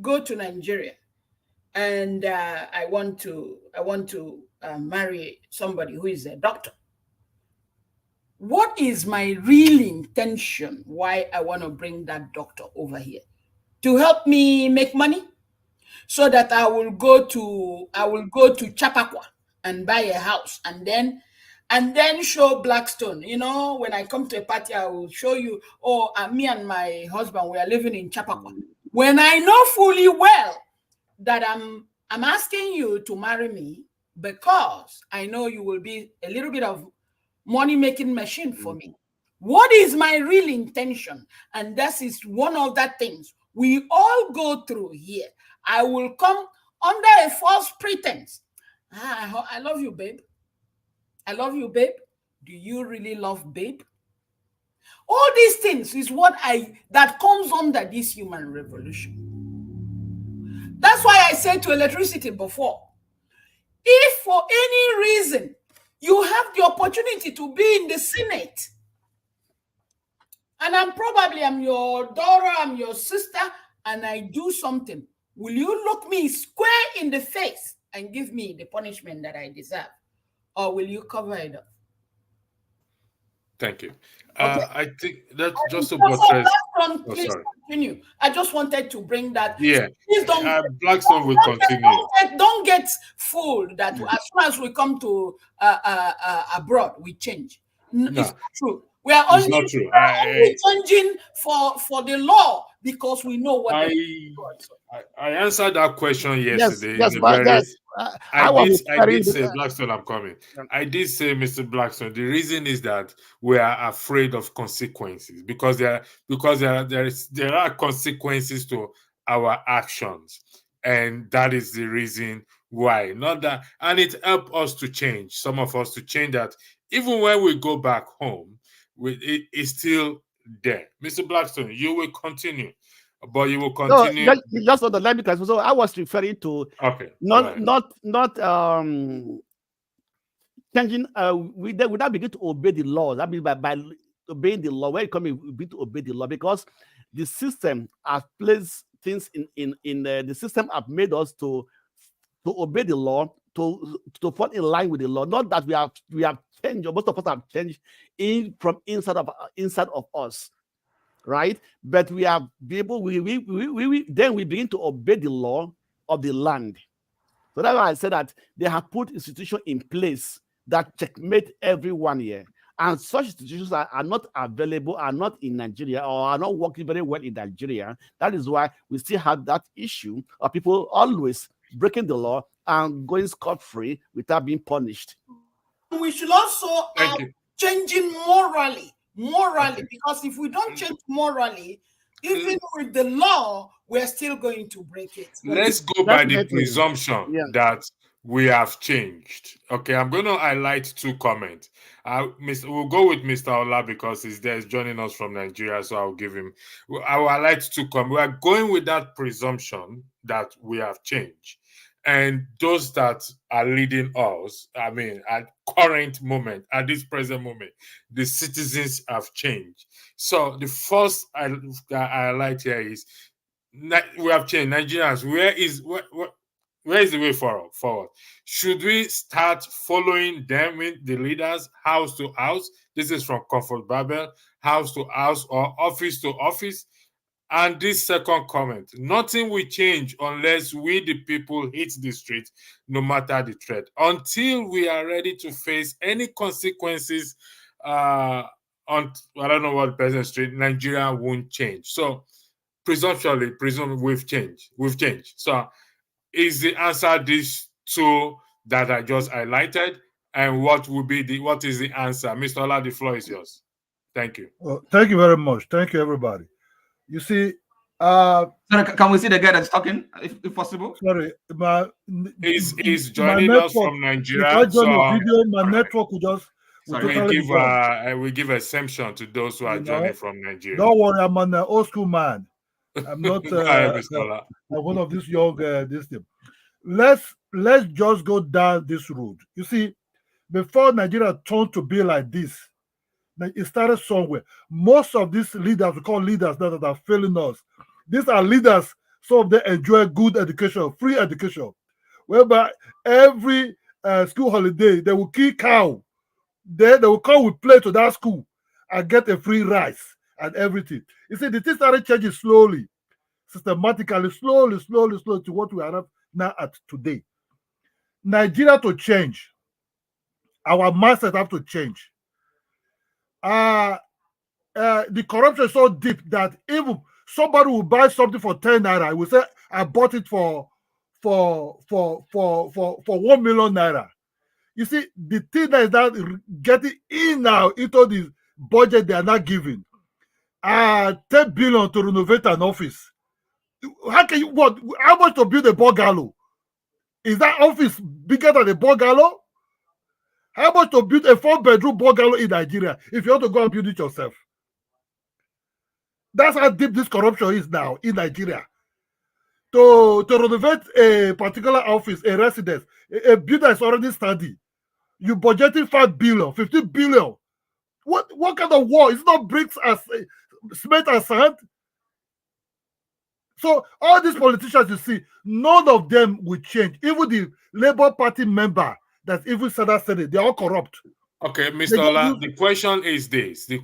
go to Nigeria and I want to marry somebody who is a doctor. What is my real intention? Why I want to bring that doctor over here? To help me make money, so that I will go to Chapakwa and buy a house and then show Blackstone. You know, when I come to a party, I will show you, me and my husband, we are living in Chapakwa. When I know fully well that I'm asking you to marry me because I know you will be a little bit of money-making machine for me. What is my real intention? And that is one of the things we all go through here. I will come under a false pretense. I love you, babe. I love you, babe. Do you really love babe? All these things is that comes under this human revolution. That's why I said to electricity before, if for any reason you have the opportunity to be in the Senate, and I'm your daughter, I'm your sister, and I do something, will you look me square in the face and give me the punishment that I deserve? Or will you cover it up? Thank you. Okay. I think that's just a buttress. Please continue. I just wanted to bring that. Yeah. Please don't. Blackstone will continue. Don't get fooled that as soon as we come to abroad, we change. No. It's not true. We are only, not true. only changing for the law because we know what. I answered that question yesterday. Yes, I did say, Blackstone, I'm coming. I did say, Mr. Blackstone, the reason is that we are afraid of consequences because there are consequences to our actions, and that is the reason why. Not that, and it helped us to change. Some of us to change that. Even when we go back home, it is still there. Mr. Blackstone, you will continue. But you will continue. No, just on the line because so I was referring to not changing. We now begin to obey the laws. I mean by obeying the law. Where you come, we begin to obey the law because the system has placed things in the system have made us to obey the law, to fall in line with the law. Not that we have changed, or most of us have changed from inside of us. Right, but we have be able. Then we begin to obey the law of the land. So that's why I said that they have put institutions in place that checkmate everyone here. And such institutions are not available, are not in Nigeria, or are not working very well in Nigeria. That is why we still have that issue of people always breaking the law and going scot-free without being punished. We should also changing morally, because if we don't change morally, even with the law, we're still going to break it. Let's go by the presumption that we have changed. Okay, I'm going to highlight 2 comments. We'll go with Mr. Ola because he's there, he's joining us from Nigeria, so I'll give him. I will highlight 2 comments. We are going with that presumption that we have changed. And those that are leading us, I mean, at current moment, at this present moment, the citizens have changed. So the first I highlight here is we have changed. Nigerians, where is the way forward? Should we start following them with the leaders house to house? This is from Comfort Babel, house to house or office to office. And this second comment, nothing will change unless we, the people, hit the street, no matter the threat. Until we are ready to face any consequences on, I don't know what President Street, Nigeria won't change. So, presume we've changed. So, is the answer these 2 that I just highlighted? And what is the answer? Mr. Ola, the floor is yours. Thank you. Well, thank you very much. Thank you, everybody. You see, sorry, can we see the guy that's talking, if possible? Sorry, he's joining us from Nigeria. My network will just. We give exemption to those who are joining from Nigeria. Don't worry, I'm an old school man. I'm not. I'm one of these young. This thing. Let's just go down this road. You see, before Nigeria turned to be like this, it started somewhere. Most of these leaders, we call leaders that are failing us. These are leaders, some of them enjoy good education, free education, whereby every school holiday, they will kill cow. They will come with plate to that school and get a free rice and everything. You see, the thing started changing slowly, systematically, slowly to what we are now at today. Nigeria to change. Our mindset have to change. The corruption is so deep that even somebody will buy something for 10 naira, I will say I bought it for 1 million naira. You see, the thing that is that getting in now into the budget they are not giving 10 billion to renovate an office. How much to build a bungalow? Is that office bigger than a bungalow? How much to build a 4-bedroom bungalow in Nigeria if you want to go and build it yourself? That's how deep this corruption is now in Nigeria. To renovate a particular office, a residence, a builder is already standing. You budgeting 5 billion, 15 billion. What kind of wall? It's not bricks as cement and sand. So all these politicians you see, none of them will change. Even the Labour Party member that even said that they're all corrupt. Okay, Mr. Ola, the question is this. The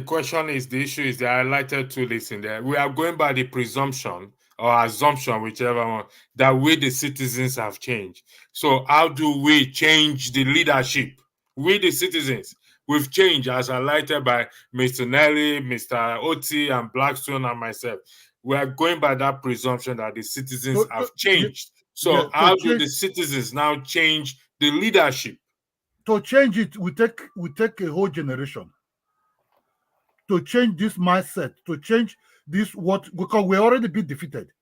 question is, the issue is, they highlighted 2 lists in there. We are going by the presumption or assumption, whichever one, that we, the citizens, have changed. So how do we change the leadership? We, the citizens, we've changed, as highlighted by Mr. Nelly, Mr. Oti, and Blackstone, and myself. We are going by that presumption that the citizens have changed. So how do the citizens now change the leadership? To change it, we take a whole generation. To change this mindset, to change this because we already been defeated.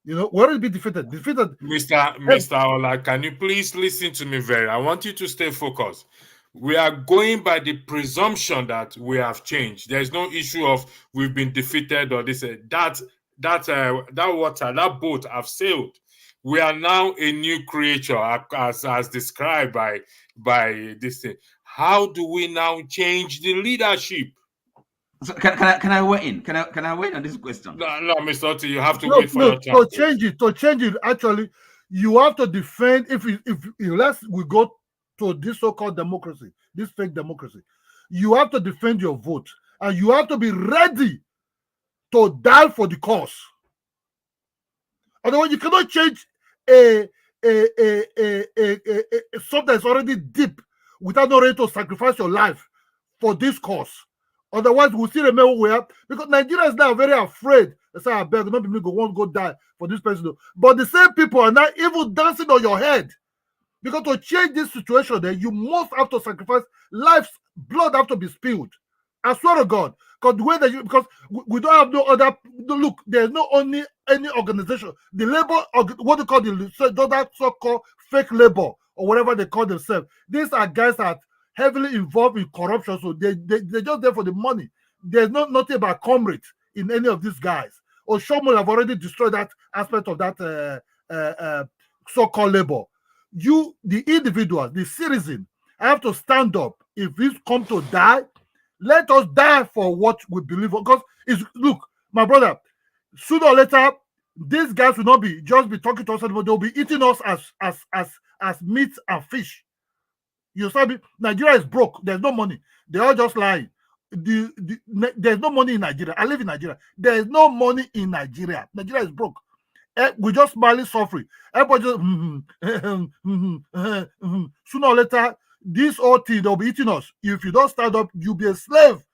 You know, we already been defeated. Mr. Ola, can you please listen to me very? I want you to stay focused. We are going by the presumption that we have changed. There's no issue of we've been defeated or this. That boat have sailed. We are now a new creature, as described by this thing. How do we now change the leadership? So can I weigh in? Can I weigh in on this question? No, Mr. Oti, you have to wait for your chance. To change it, actually, you have to defend. If unless we go to this so-called democracy, this fake democracy, you have to defend your vote, and you have to be ready to die for the cause. Otherwise, you cannot change a something that's already deep without not ready to sacrifice your life for this cause. Otherwise, we'll still remember where we are, because Nigerians now are very afraid. They say, I beg, not people go won't go die for this person. But the same people are now even dancing on your head. Because to change this situation, then you must have to sacrifice lives, blood have to be spilled. I swear to God. Because the way that because we don't have no other look, there's no only any organization. The labor, what they call that so-called fake labor or whatever they call themselves. These are guys that are heavily involved in corruption, so they're just there for the money. There's nothing about comrade in any of these guys. Or Shomol have already destroyed that aspect of that so-called labor. You, the individuals, the citizen, have to stand up. If we come to die, let us die for what we believe. Because look, my brother, sooner or later, these guys will not be just be talking to us anymore. They'll be eating us as meat and fish. You saw me. Nigeria is broke. There's no money. They're all just lying. There's no money in Nigeria. I live in Nigeria. There is no money in Nigeria. Nigeria is broke. We just smiling, suffering. Everybody just sooner or later, this whole thing they'll be eating us. If you don't stand up, you'll be a slave.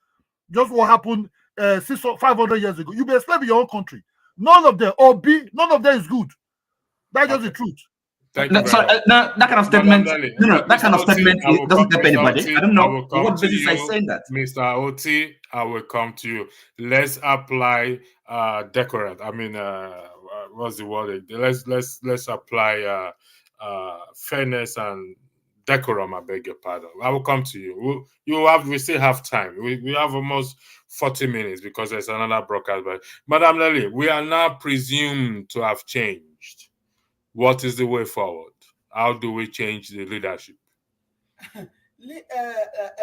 Just what happened 500 years ago. You'll be a slave in your own country. None of them, none of them is good. That's just the truth. Thank you. That kind of statement. That kind of statement doesn't help anybody. I don't know what basis I saying that. Mr. Oti, I will come to you. Let's apply decorum. I mean, what's the word? Let's apply fairness and decorum. I beg your pardon. I will come to you. We still have time. We have almost 40 minutes because there's another broadcast. But Madam Lely, we are now presumed to have changed. What is the way forward? How do we change the leadership?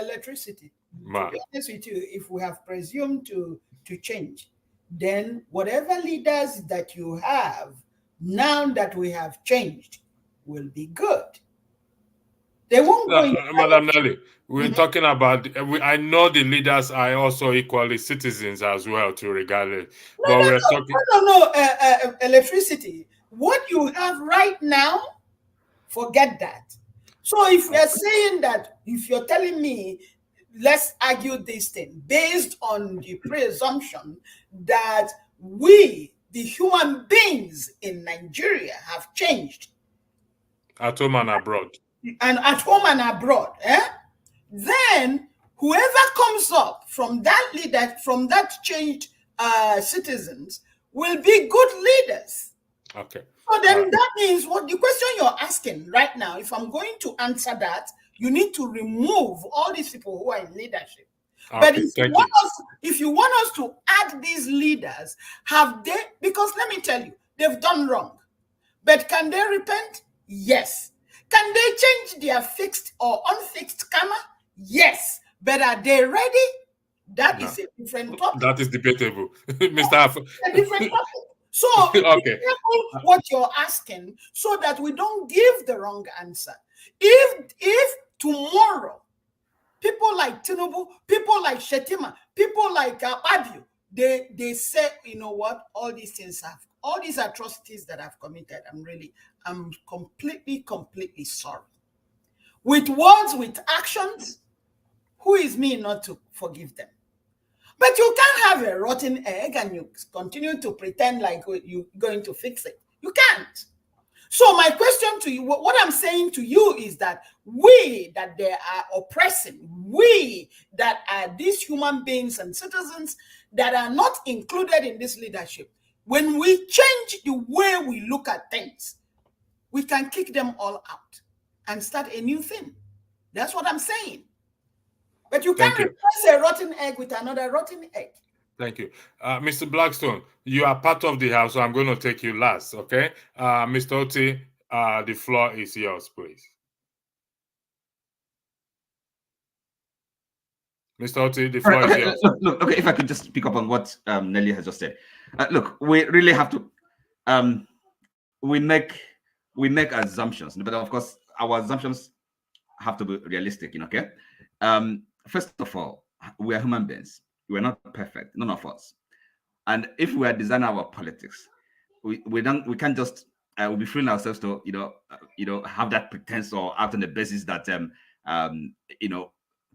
Electricity. To be honest with you, if we have presumed to change, then whatever leaders that you have, now that we have changed, will be good. They won't go Madam Nelly, we're talking about, I know the leaders are also equally citizens as well, to regard it. Electricity. What you have right now, forget that. So if you're saying that, if you're telling me, let's argue this thing based on the presumption that we, the human beings in Nigeria, have changed. At home and abroad. And at home and abroad, then whoever comes up from that leader, from that changed citizens, will be good leaders. Okay. So then that means what the question you're asking right now, if I'm going to answer that, you need to remove all these people who are in leadership. Okay, but if you want us to add these leaders, have they, because let me tell you, they've done wrong. But can they repent? Yes. Can they change their fixed or unfixed karma? Yes. But are they ready? That is a different topic. That is debatable. Mr. A different topic. So okay. What you're asking, so that we don't give the wrong answer. If tomorrow people like Tinubu, people like Shetima, people like Abiu, they say, you know what, all these atrocities that I've committed, I'm completely sorry. With words, with actions, who is me not to forgive them? But you can't have a rotten egg and you continue to pretend like you're going to fix it. You can't. So my question to you, what I'm saying to you is that we that they are oppressing, we that are these human beings and citizens that are not included in this leadership, when we change the way we look at things, we can kick them all out and start a new thing. That's what I'm saying. But you can't replace a rotten egg with another rotten egg. Thank you. Mr. Blackstone, you are part of the house, so I'm going to take you last, okay? Mr. Oti, the floor is yours, please. Mr. Oti, the floor is yours. Look, okay, if I could just pick up on what Nelly has just said. Look, we really have to, we make assumptions, but of course, our assumptions have to be realistic, okay? First of all, we are human beings. We're not perfect, none of us. And if we are designing our politics, we can't just we'll be fooling ourselves to, have that pretense or act on the basis that,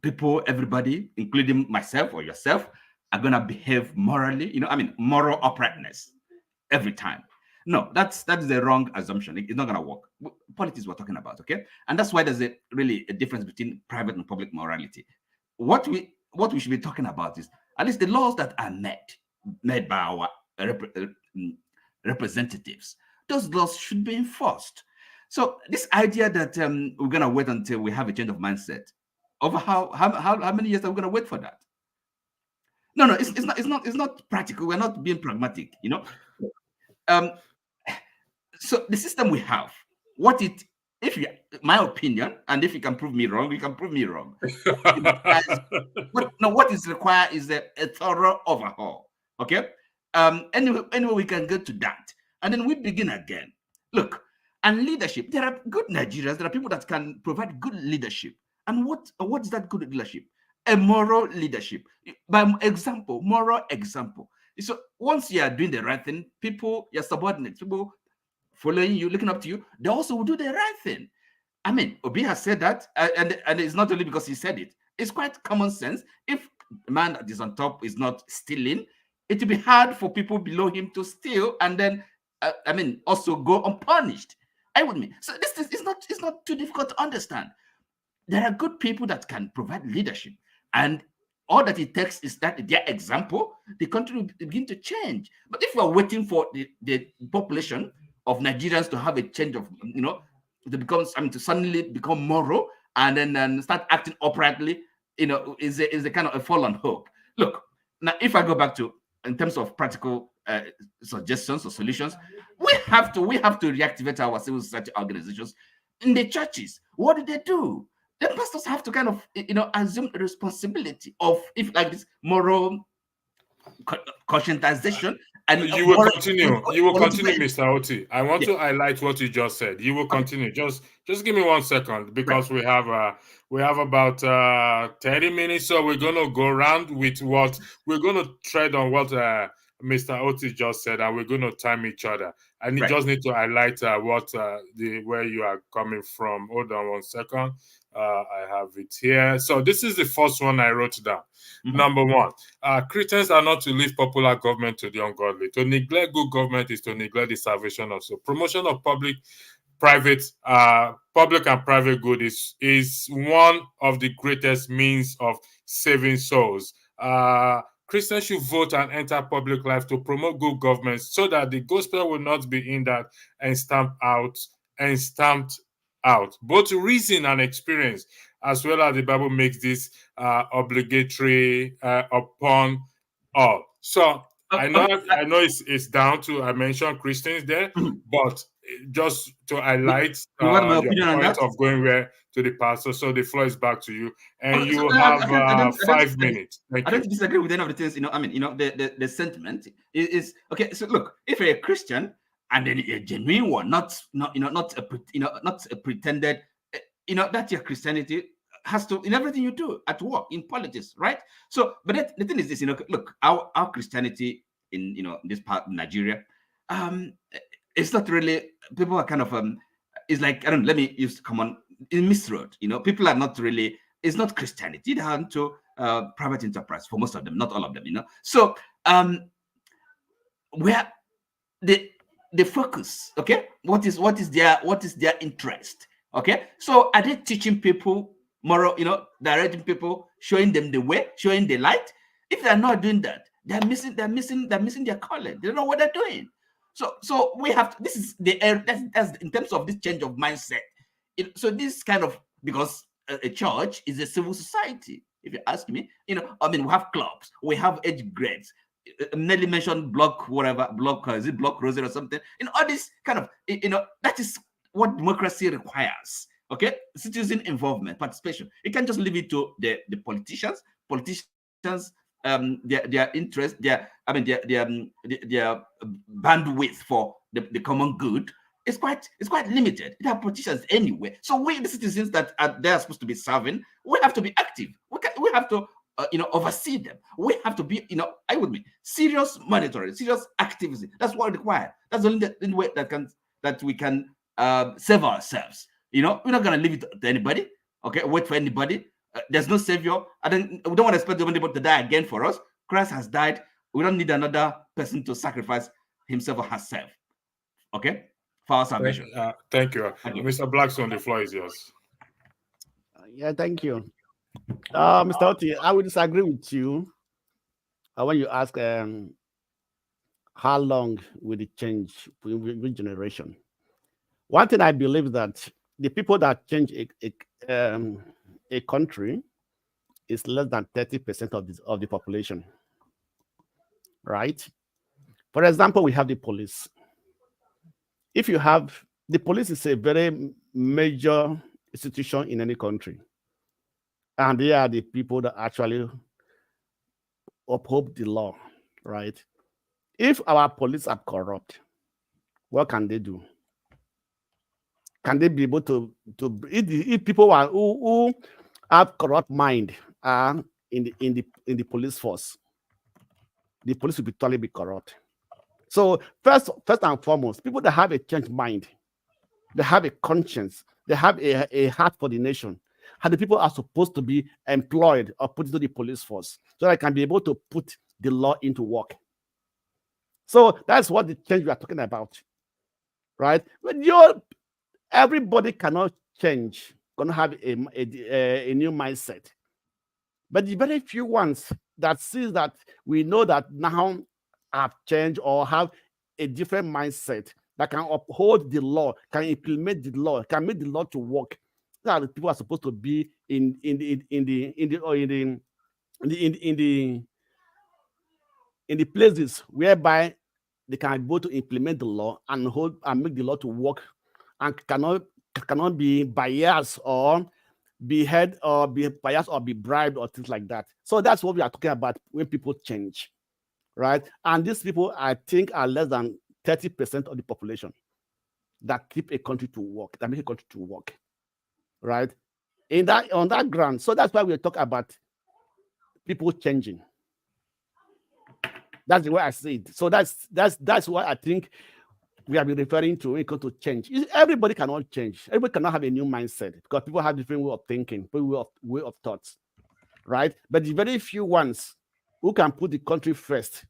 people, everybody, including myself or yourself, are going to behave morally, moral uprightness every time. No, that's the wrong assumption. It's not going to work. Politics we're talking about, okay? And that's why there's really a difference between private and public morality. What we should be talking about is at least the laws that are made by our representatives. Those laws should be enforced. So this idea that we're going to wait until we have a change of mindset, over how many years are we going to wait for that? No, it's not practical. We're not being pragmatic, So the system we have, my opinion, and if you can prove me wrong, you can prove me wrong. What is required is a thorough overhaul. Okay. Anyway, we can go to that, and then we begin again. Look, and leadership. There are good Nigerians. There are people that can provide good leadership. And what is that good leadership? A moral leadership. By example, moral example. So once you are doing the right thing, your subordinates, people following you, looking up to you, they also will do the right thing. I mean, Obi has said that, and it's not only because he said it. It's quite common sense. If the man that is on top is not stealing, it will be hard for people below him to steal and then, also go unpunished. So this is it's not too difficult to understand. There are good people that can provide leadership, and all that it takes is that their example, the country will begin to change. But if we're waiting for the population of Nigerians to have a change of, to suddenly become moral and then start acting uprightly, is a kind of a fallen hope. Look, now if I go back to, in terms of practical suggestions or solutions, we have to reactivate our civil society organizations. In the churches, what do they do? The pastors have to kind of, assume responsibility of, if like this, moral conscientization. And you will continue, Mr. Oti. I want to highlight what you just said. You will continue. Just give me 1 second, because we have about 30 minutes, so we're gonna go around with what we're gonna tread on what Mr. Oti just said, and we're gonna time each other. And you just need to highlight where you are coming from. Hold on 1 second. I have it here. So this is the first one I wrote down. Number one, Christians are not to leave popular government to the ungodly. To neglect good government is to neglect the salvation of souls. Promotion of public and private good is one of the greatest means of saving souls. Christians should vote and enter public life to promote good government, so that the gospel will not be hindered and stamped out. Both reason and experience, as well as the Bible, makes this obligatory upon all. So I know it's down to, I mentioned Christians there, but just to highlight your point of going where to the pastor. So the floor is back to you, and you will have 5 minutes. I don't disagree with any of the things. The sentiment is okay. So look, if you're a Christian and then a genuine one, not a pretended, that your Christianity has to, in everything you do, at work, in politics, right? So, but the thing is this, look, our Christianity in this part of Nigeria, it's not really, people are kind of it's like, let me use common, in misroad, people are not really, it's not Christianity. They are into private enterprise for most of them, not all of them, So where the focus, okay, what is their interest? Okay, so are they teaching people moral, directing people, showing them the way, showing the light? If they're not doing that, they're missing their calling. They don't know what they're doing. So we have to, this is the that's in terms of this change of mindset. So this kind of, because a church is a civil society, if you ask me, we have clubs, we have age grades. Nelly mentioned block, is it block rosary or something? All this kind of, that is what democracy requires. Okay, citizen involvement, participation. You can't just leave it to the politicians. Their interest, their bandwidth for the common good is quite limited. They are politicians anyway. So we, the citizens that they are supposed to be serving, we have to be active. We have to oversee them. We have to be, serious monitoring, serious activism. That's what required. That's the only way that can that we can save ourselves. You know, we're not going to leave it to anybody. Okay, wait for anybody. There's no savior. We don't want to expect anybody to die again for us. Christ has died. We don't need another person to sacrifice himself or herself. Okay, for our salvation. Thank you. Mr. Blackstone, the floor is yours. Yeah, thank you. Mr. Oti, I would disagree with you when you ask how long will it change with generation. One thing I believe that the people that change a country is less than 30% of the population, right? For example, we have the police. If you have the police is a very major institution in any country, and they are the people that actually uphold the law, right? If our police are corrupt, what can they do? Can they be able to if people are who have corrupt mind are in the police force, the police will be totally corrupt. So first and foremost, people that have a changed mind, they have a conscience, they have a heart for the nation, and the people are supposed to be employed or put into the police force so they can be able to put the law into work. So that's what the change we are talking about, right? When everybody cannot change, gonna have a new mindset, but the very few ones that sees that we know that now have changed or have a different mindset that can uphold the law, can implement the law, can make the law to work. That the people are supposed to be in the places whereby they can go to implement the law and hold and make the law to work, and cannot be biased or be heard or be biased or be bribed or things like that. So that's what we are talking about when people change, right? And these people, I think, are less than 30% of the population that keep a country to work, that make a country to work, right? On that ground. So that's why we talk about people changing. That's the way I see it. So that's what I think we have been referring to when it comes to change. Everybody cannot change. Everybody cannot have a new mindset because people have different way of thinking, way of thoughts, right? But the very few ones who can put the country first,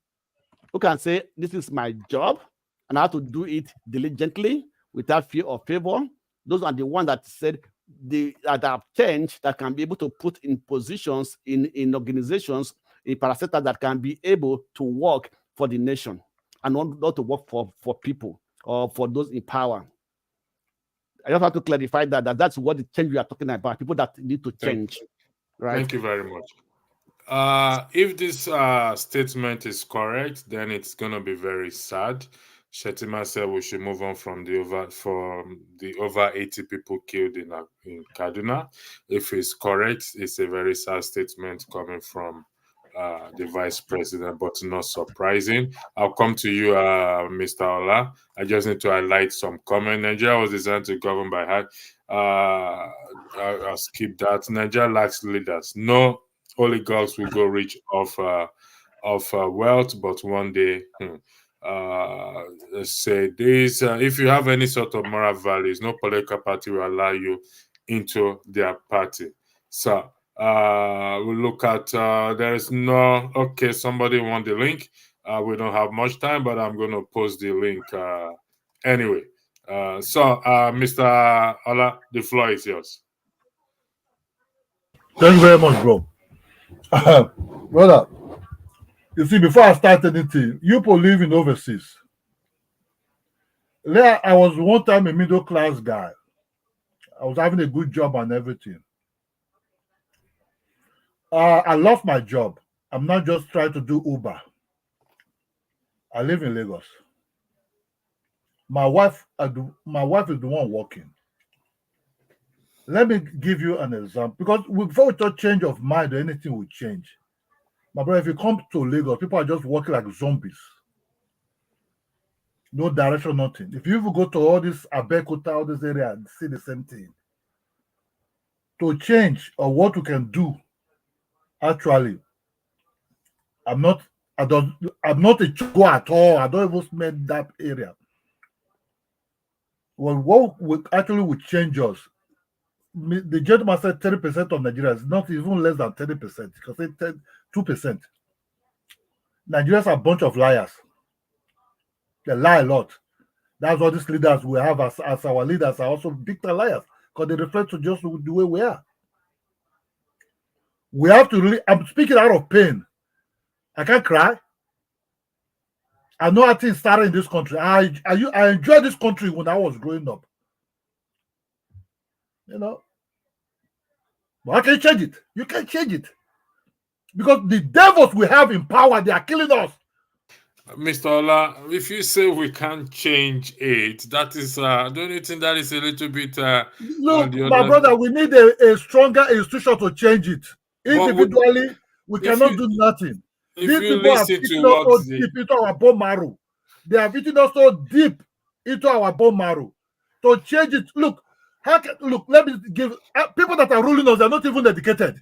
who can say, this is my job and I have to do it diligently without fear or favor, those are the ones that said that have changed, that can be able to put in positions, in organizations, in parastatals that can be able to work for the nation and not to work for people or for those in power. I just have to clarify that's what the change we are talking about, people that need to change. Right? Thank you very much. If this statement is correct, then it's going to be very sad. Shetima said we should move on from the over 80 people killed in Kaduna. If it's correct, it's a very sad statement coming from the vice president, but not surprising. I'll come to you, Mr. Ola. I just need to highlight some comment. Nigeria was designed to govern by heart. I'll skip that. Nigeria lacks leaders. No oligarchs will go rich off wealth, but one day, say this: if you have any sort of moral values, no political party will allow you into their party. So we'll look at there is no okay. Somebody want the link. We don't have much time, but I'm going to post the link anyway. So, Mr. Ola, the floor is yours. Thank you very much, bro. Brother, you see, before I start anything, you people live in overseas. There, I was one time a middle class guy. I was having a good job and everything. I love my job. I'm not just trying to do Uber. I live in Lagos. My wife is the one working. Let me give you an example, because before we talk change of mind or anything will change. My brother, if you come to Lagos, people are just working like zombies. No direction, nothing. If you even go to all this Abeokuta, all this area and see the same thing. To change or what we can do, actually, I'm not a go at all. I don't even smell that area. Well, what would actually would change us? The gentleman said 30% of Nigerians, not even less than 30%, because they said 2%. Nigerians are a bunch of liars. They lie a lot. That's what these leaders we have as our leaders are also big time liars, because they refer to just the way we are. We have to really, I'm speaking out of pain. I can't cry. I know how things started in this country. I enjoyed this country when I was growing up. You know, but I can change it. You can't change it. Because the devils we have in power, they are killing us. Mr. Ola, if you say we can't change it, that is, don't you think that is a little bit Look, my brother, we need a stronger institution to change it. Individually, we cannot do nothing. These people have eaten us so deep into our bone marrow. They have eaten us so deep into our bone marrow. To change it, look, let me give people that are ruling us, they're not even educated.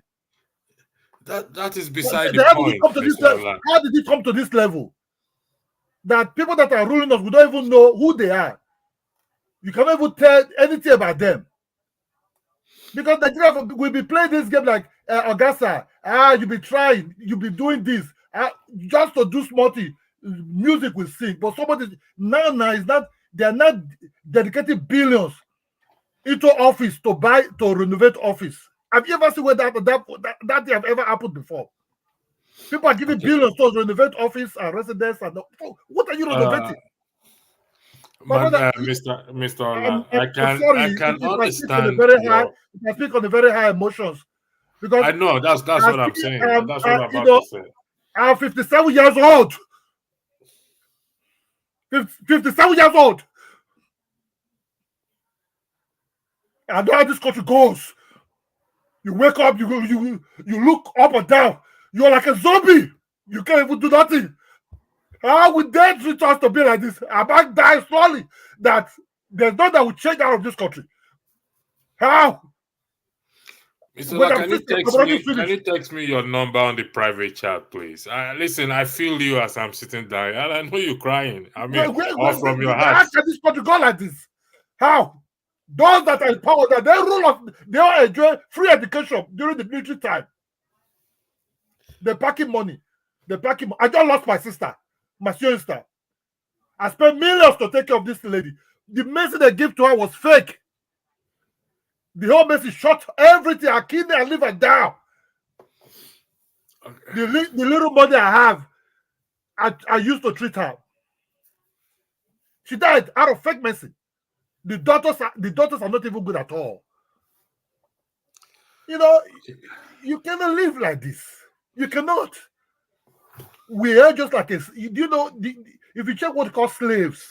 That is beside the point. How did it come to this level? That people that are ruling us, we don't even know who they are. You cannot even tell anything about them. Because Nigeria will be playing this game like Augusta. You be trying, you be doing this just to do smarty. Music will sing, but somebody now is not. They are not dedicating billions into office to renovate office. Have you ever seen where that have ever happened before? People are giving billions to renovate office and residence. And what are you renovating? Mr. Ola, I can understand. I speak on a very high emotions, because I know that's what I'm saying. That's what I'm about to say. I'm 57 years old. 57 years old. I know how this country goes. You wake up, you look up and down. You're like a zombie. You can't even do nothing. How would they treat us to be like this? I might die slowly. That there's nothing that will change out of this country. How? Mr. Ola, can you text me your number on the private chat, please? Listen, I feel you as I'm sitting down, and I know you're crying. I mean, from your heart. How can this country go like this? How? Those that are in power, that they all enjoy free education during the military time. They're packing money. I just lost my sister, my sister. I spent millions to take care of this lady. The medicine they give to her was fake. The whole medicine shut everything, her kidney and liver down. Okay. The little money I have, I used to treat her. She died out of fake medicine. The doctors are not even good at all. You know, you cannot live like this. You cannot. We are just like if you check what they call slaves,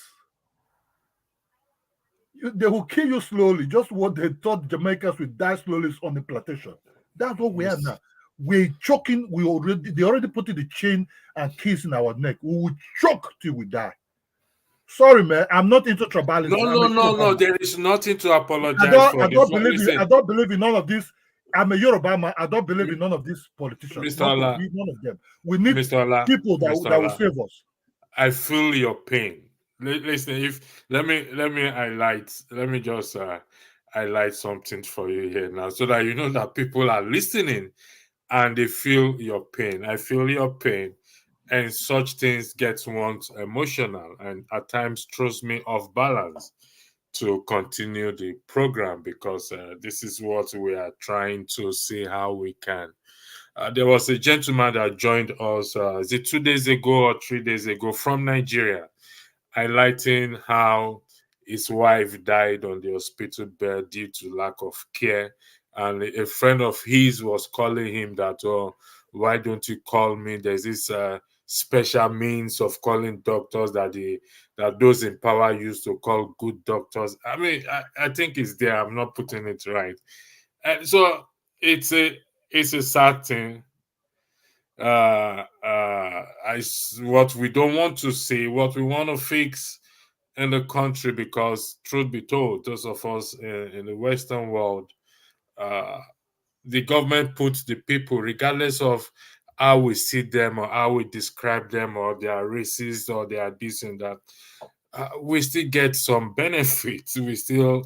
they will kill you slowly. Just what they thought Jamaicans would die slowly on the plantation. That's what we are now. We're choking. They already put in the chain and keys in our neck. We will choke till we die. Sorry, man. I'm not into tribalism. No. There is nothing to apologize for. I don't believe in none of this. I'm a Yoruba man. I don't believe in none of these politicians. None of them. We need people that will save us. I feel your pain. Listen, let me just highlight something for you here now, so that you know that people are listening and they feel your pain. I feel your pain. And such things get one emotional and at times throws me off balance to continue the program, because this is what we are trying to see how we can. There was a gentleman that joined us, is it 2 days ago or 3 days ago, from Nigeria, highlighting how his wife died on the hospital bed due to lack of care. And a friend of his was calling him that, oh, why don't you call me? There's this special means of calling doctors that those in power used to call good doctors. I mean, I think it's there. I'm not putting it right. And so it's a sad thing. What we don't want to see, what we want to fix in the country, because truth be told, those of us in the Western world, the government puts the people, regardless of how we see them or how we describe them, or they are racist or they are this and that. we still get some benefits. We still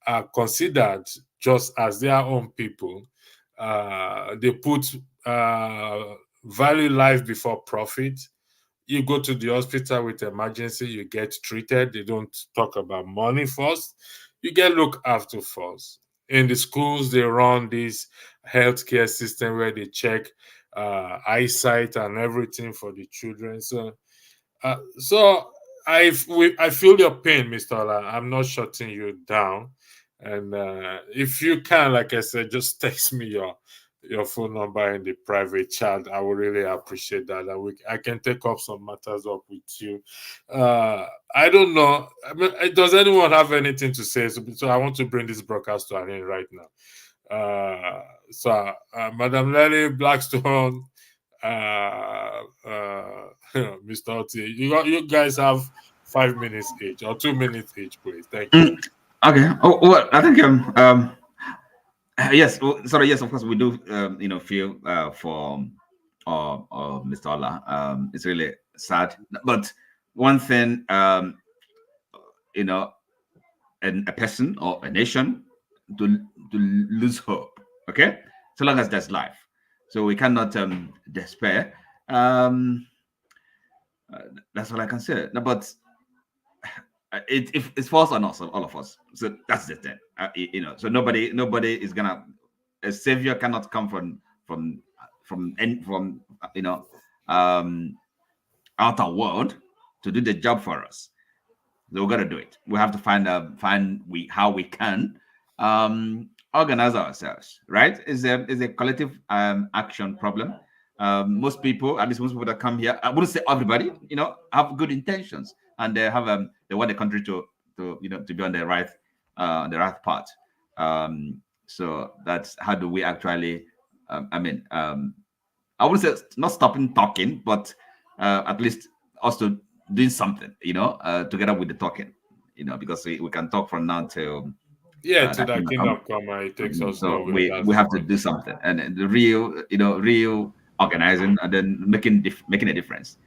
are considered just as their own people. They put value life before profit. You go to the hospital with emergency, you get treated. They don't talk about money first. You get looked after first. In the schools, they run this healthcare system where they check eyesight and everything for the children. So I feel your pain, Mr. Ola. I'm not shutting you down. And if you can, like I said, just text me your phone number in the private chat. I would really appreciate that. I can take up some matters up with you. I don't know. I mean, does anyone have anything to say? So I want to bring this broadcast to an end right now. Madam Lely Blackstone, Mr. Oti, you guys have 5 minutes each or 2 minutes each, please. Thank you. Okay. Oh, well, I think yes. Sorry. Yes, of course we do. Feel for Mr. Ola. It's really sad, but one thing, you know, a person or a nation to lose hope. Okay, so long as there's life, so we cannot despair. That's all I can say. No, but it falls on us, all of us. So that's the thing. So nobody is gonna. A savior cannot come from outer world to do the job for us. So we gotta do it. We have to find how we can organize ourselves. Right? Is a collective action problem. Most people, at least most people that come here, I wouldn't say everybody, have good intentions and they have they want the country to be on the right path. So that's how do we actually I wouldn't say not stopping talking, but at least also doing something, together with the talking, because we can talk from now till To that kingdom come, it takes us so nowhere. we have to do something, and the real organizing, and then making a difference.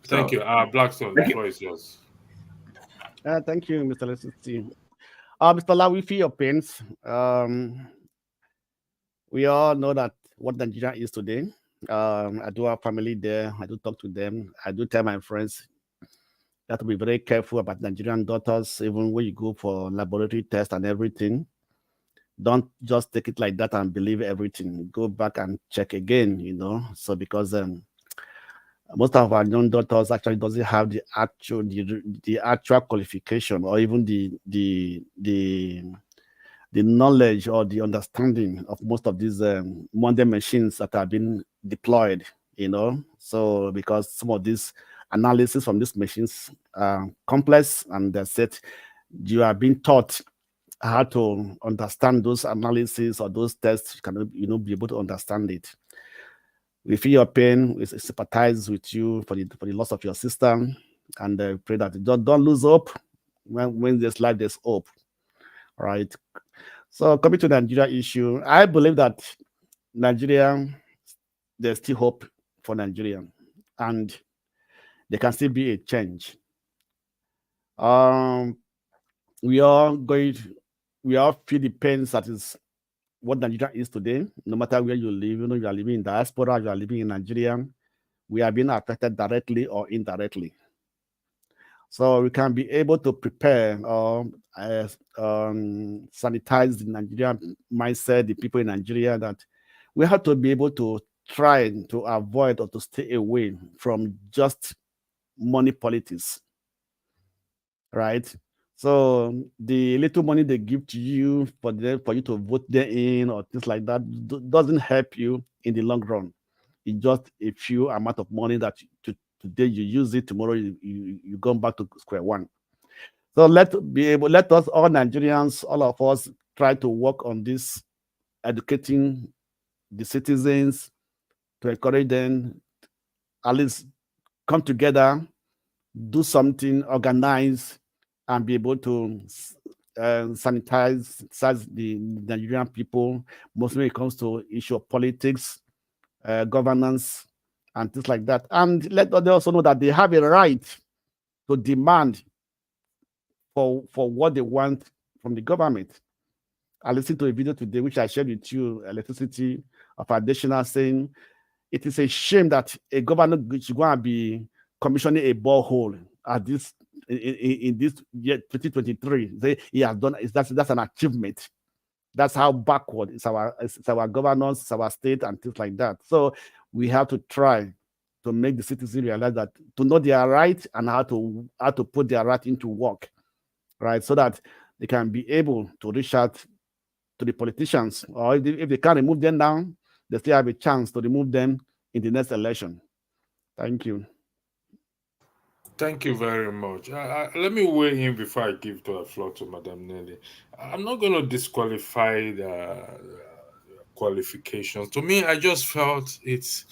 Thank you. Blackstone, the floor is yours. Thank you, Mr. Leslie. Mr. La, we feel your pains. We all know that what Nigeria is today. I do have family there. I do talk to them. I do tell my friends that to be very careful about Nigerian daughters, even when you go for laboratory tests and everything. Don't just take it like that and believe everything. Go back and check again, So because most of our young daughters actually doesn't have the actual qualification or even the knowledge or the understanding of most of these modern machines that have been deployed, So because some of these analysis from these machines are complex and they're set, you are being taught how to understand those analysis or those tests. You can, be able to understand it. We feel your pain. We sympathize with you for the loss of your sister, and pray that don't lose hope. When there's life, there's hope. All right. So coming to the Nigeria issue, I believe that Nigeria, there's still hope for Nigeria, and there can still be a change. We all feel the pains that is what Nigeria is today. No matter where you live, you are living in diaspora, you are living in Nigeria, we are being affected directly or indirectly. So we can be able to prepare or sanitize the Nigerian mindset, the people in Nigeria, that we have to be able to try to avoid or to stay away from just money politics, right? So the little money they give to you for you to vote them in or things like that doesn't help you in the long run. It's just a few amount of money that today you use it, tomorrow you go back to square one. So let us all Nigerians, all of us, try to work on this, educating the citizens, to encourage them at least come together, do something, organize, and be able to sanitize the Nigerian people, mostly when it comes to issue of politics, governance, and things like that. And let others also know that they have a right to demand for what they want from the government. I listened to a video today, which I shared with you, Electricity of Additional, saying it is a shame that a governor should go and be commissioning a borehole at this in this year 2023. He has done that's an achievement. That's how backward it's our governance, it's our state, and things like that. So we have to try to make the citizens realize that to know their right and how to put their right into work, right, so that they can be able to reach out to the politicians, or if they can't remove them now, they still have a chance to remove them in the next election. Thank you. Thank you very much. Let me weigh in before I give the floor to Madam Nelly. I'm not going to disqualify the qualifications. To me, I just felt it's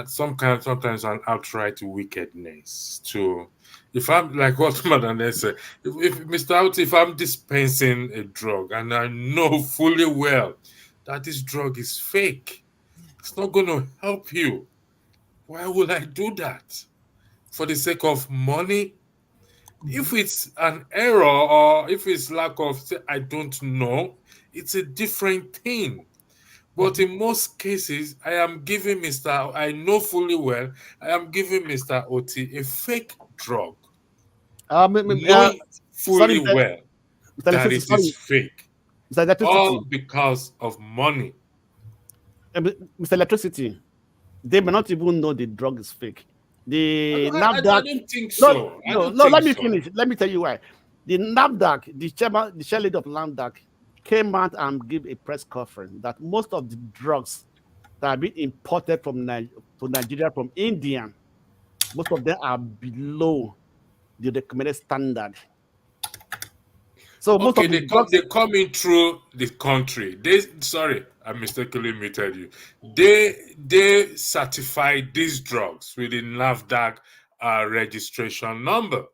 sometimes an outright wickedness to, if I'm like what Madam Nelly said, if Mr. Out, if I'm dispensing a drug and I know fully well that this drug is fake, it's not going to help you. Why would I do that? For the sake of money? If it's an error or if it's lack of, I don't know, it's a different thing. But in most cases, I know fully well, I am giving Mr. Oti a fake drug. Knowing fully well that it is fake. All because of money. Mr. Electricity, they may not even know the drug is fake. I don't think so. No, let me finish. Let me tell you why. The NAFDAC, the chair lady of NAFDAC, came out and gave a press conference that most of the drugs that are being imported from Nigeria from India, most of them are below the recommended standard. So most of the drugs, they coming through the country. I mistakenly muted you. They certify these drugs with the NAFDAC registration number.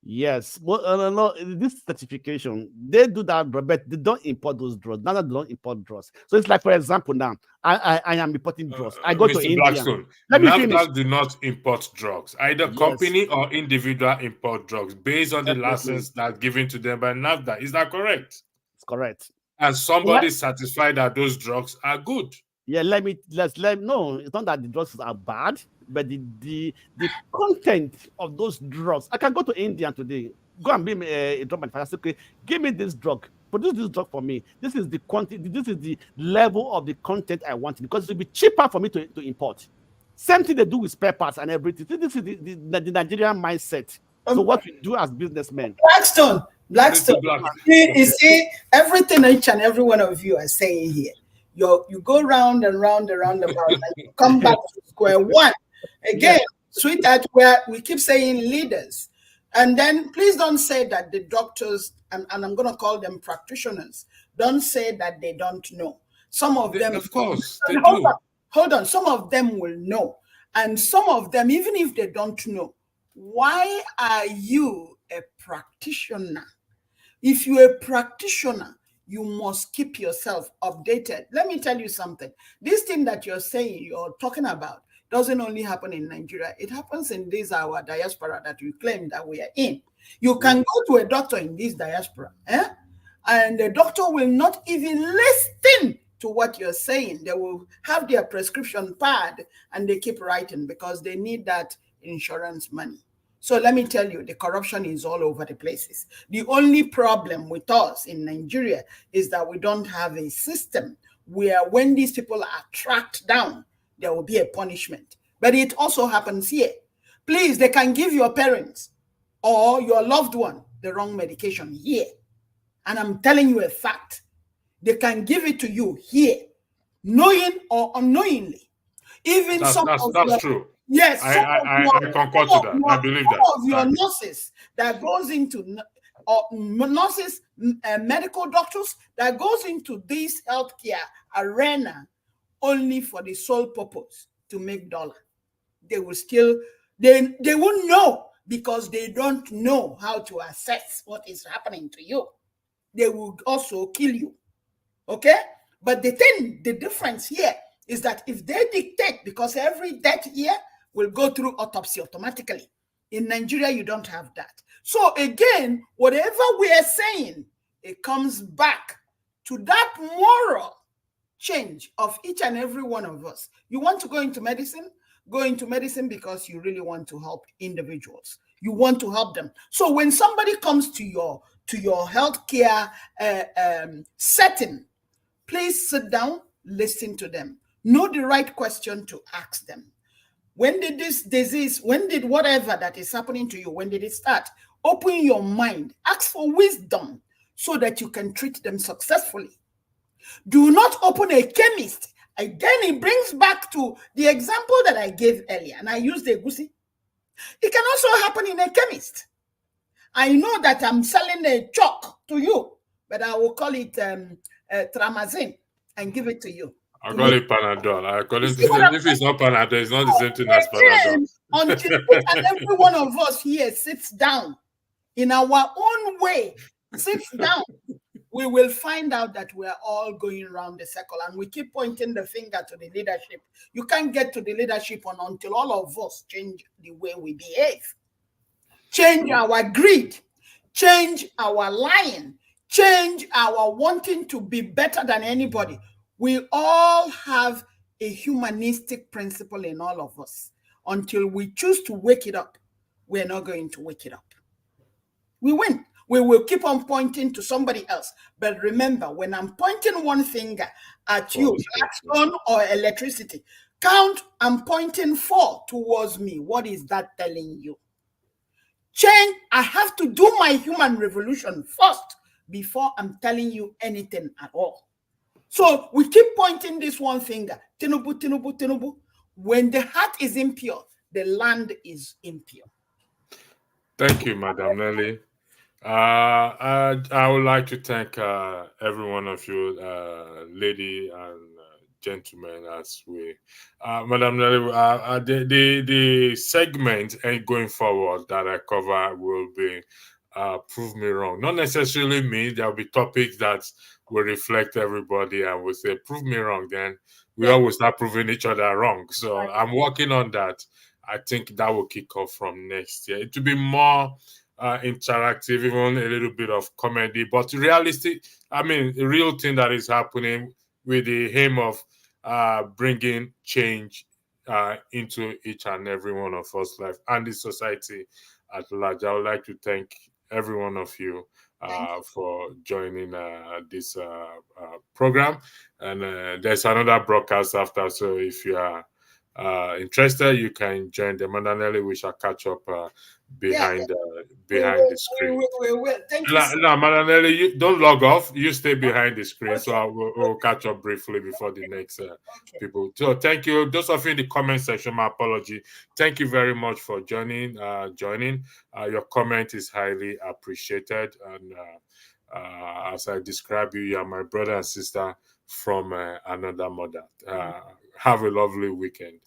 Yes, well, no, this certification, they do that, but they don't import those drugs. Now they don't import drugs. So it's like, for example, now I am importing drugs. I go to India. Blackstone, let me finish. NAFDAC do not import drugs. Either company or individual import drugs based on the license that's given to them by NAFDAC. Is that correct? It's correct. And somebody certified that those drugs are good. Yeah, no, it's not that the drugs are bad, but the content of those drugs. I can go to India today, go and be a drug manufacturer. Okay, give me this drug, produce this drug for me. This is the quantity, this is the level of the content I want, because it will be cheaper for me to import. Same thing they do with spare parts and everything. This is the Nigerian mindset. So what we do as businessmen. Blackstone. You see everything each and every one of you are saying here. You go round and round and round about, and you come back to square one again, sweetheart. Where we keep saying leaders, and then please don't say that the doctors and I'm going to call them practitioners. Don't say that they don't know. Some of them, of course, they do. Hold on. Some of them will know, and some of them, even if they don't know, why are you a practitioner? If you're a practitioner, you must keep yourself updated. Let me tell you something. This thing that you're talking about, doesn't only happen in Nigeria. It happens in our diaspora that you claim that we are in. You can go to a doctor in this diaspora, and the doctor will not even listen to what you're saying. They will have their prescription pad and they keep writing because they need that insurance money. So let me tell you, the corruption is all over the places. The only problem with us in Nigeria is that we don't have a system where when these people are tracked down, there will be a punishment. But it also happens here. Please, they can give your parents or your loved one the wrong medication here. And I'm telling you a fact. They can give it to you here, knowing or unknowingly. Even that's true. Yes, I concur to that. I believe that. Some of your nurses that goes into, or nurses, medical doctors that goes into this healthcare arena only for the sole purpose to make dollar. They will still, they won't know because they don't know how to assess what is happening to you. They will also kill you. Okay? But the difference here is that if they dictate, because every death here will go through autopsy automatically. In Nigeria, you don't have that. So again, whatever we are saying, it comes back to that moral change of each and every one of us. You want to go into medicine? Go into medicine because you really want to help individuals. You want to help them. So when somebody comes to your healthcare setting, please sit down, listen to them, know the right question to ask them. When did this disease, when did whatever that is happening to you, when did it start? Open your mind, ask for wisdom so that you can treat them successfully. Do not open a chemist. Again, it brings back to the example that I gave earlier, and I used the Egusi. It can also happen in a chemist. I know that I'm selling a chalk to you, but I will call it Tramazine and give it to you. I call it Panadol. According to if it's not Panadol, it's not the same thing as Panadol. Until each and every one of us here sits down in our own way, sits down, we will find out that we're all going around the circle, and we keep pointing the finger to the leadership. You can't get to the leadership until all of us change the way we behave, change our greed, change our lying, change our wanting to be better than anybody. We all have a humanistic principle in all of us. Until we choose to wake it up, we're not going to wake it up. We win. We will keep on pointing to somebody else. But remember, when I'm pointing one finger at you, sun or electricity, count, I'm pointing 4 towards me. What is that telling you? Change, I have to do my human revolution first before I'm telling you anything at all. So we keep pointing this one finger, Tinubu, Tinubu, Tinubu. When the heart is impure, the land is impure. Thank you, Madam Nelly. I would like to thank every one of you, lady and gentlemen, as we, Madam Nelly. The segment and going forward that I cover will be prove me wrong. Not necessarily me. There'll be topics that will reflect everybody and will say prove me wrong. Then we always start proving each other wrong. So I'm working on that. I think that will kick off from next year. It will be more interactive, even a little bit of comedy, but realistic. I mean, the real thing that is happening with the aim of bringing change into each and every one of us life and the society at large. I would like to thank every one of you for joining this program. And there's another broadcast after, so if you are interested, you can join the Mandanelli. We shall catch up behind the screen. We will. Thank you. No, Mandanelli, you don't log off. You stay behind the screen, okay. So we'll catch up briefly before the next people. So thank you. Those of you in the comment section, my apology. Thank you very much for joining. Your comment is highly appreciated, and as I describe you, you are my brother and sister from another mother. Have a lovely weekend.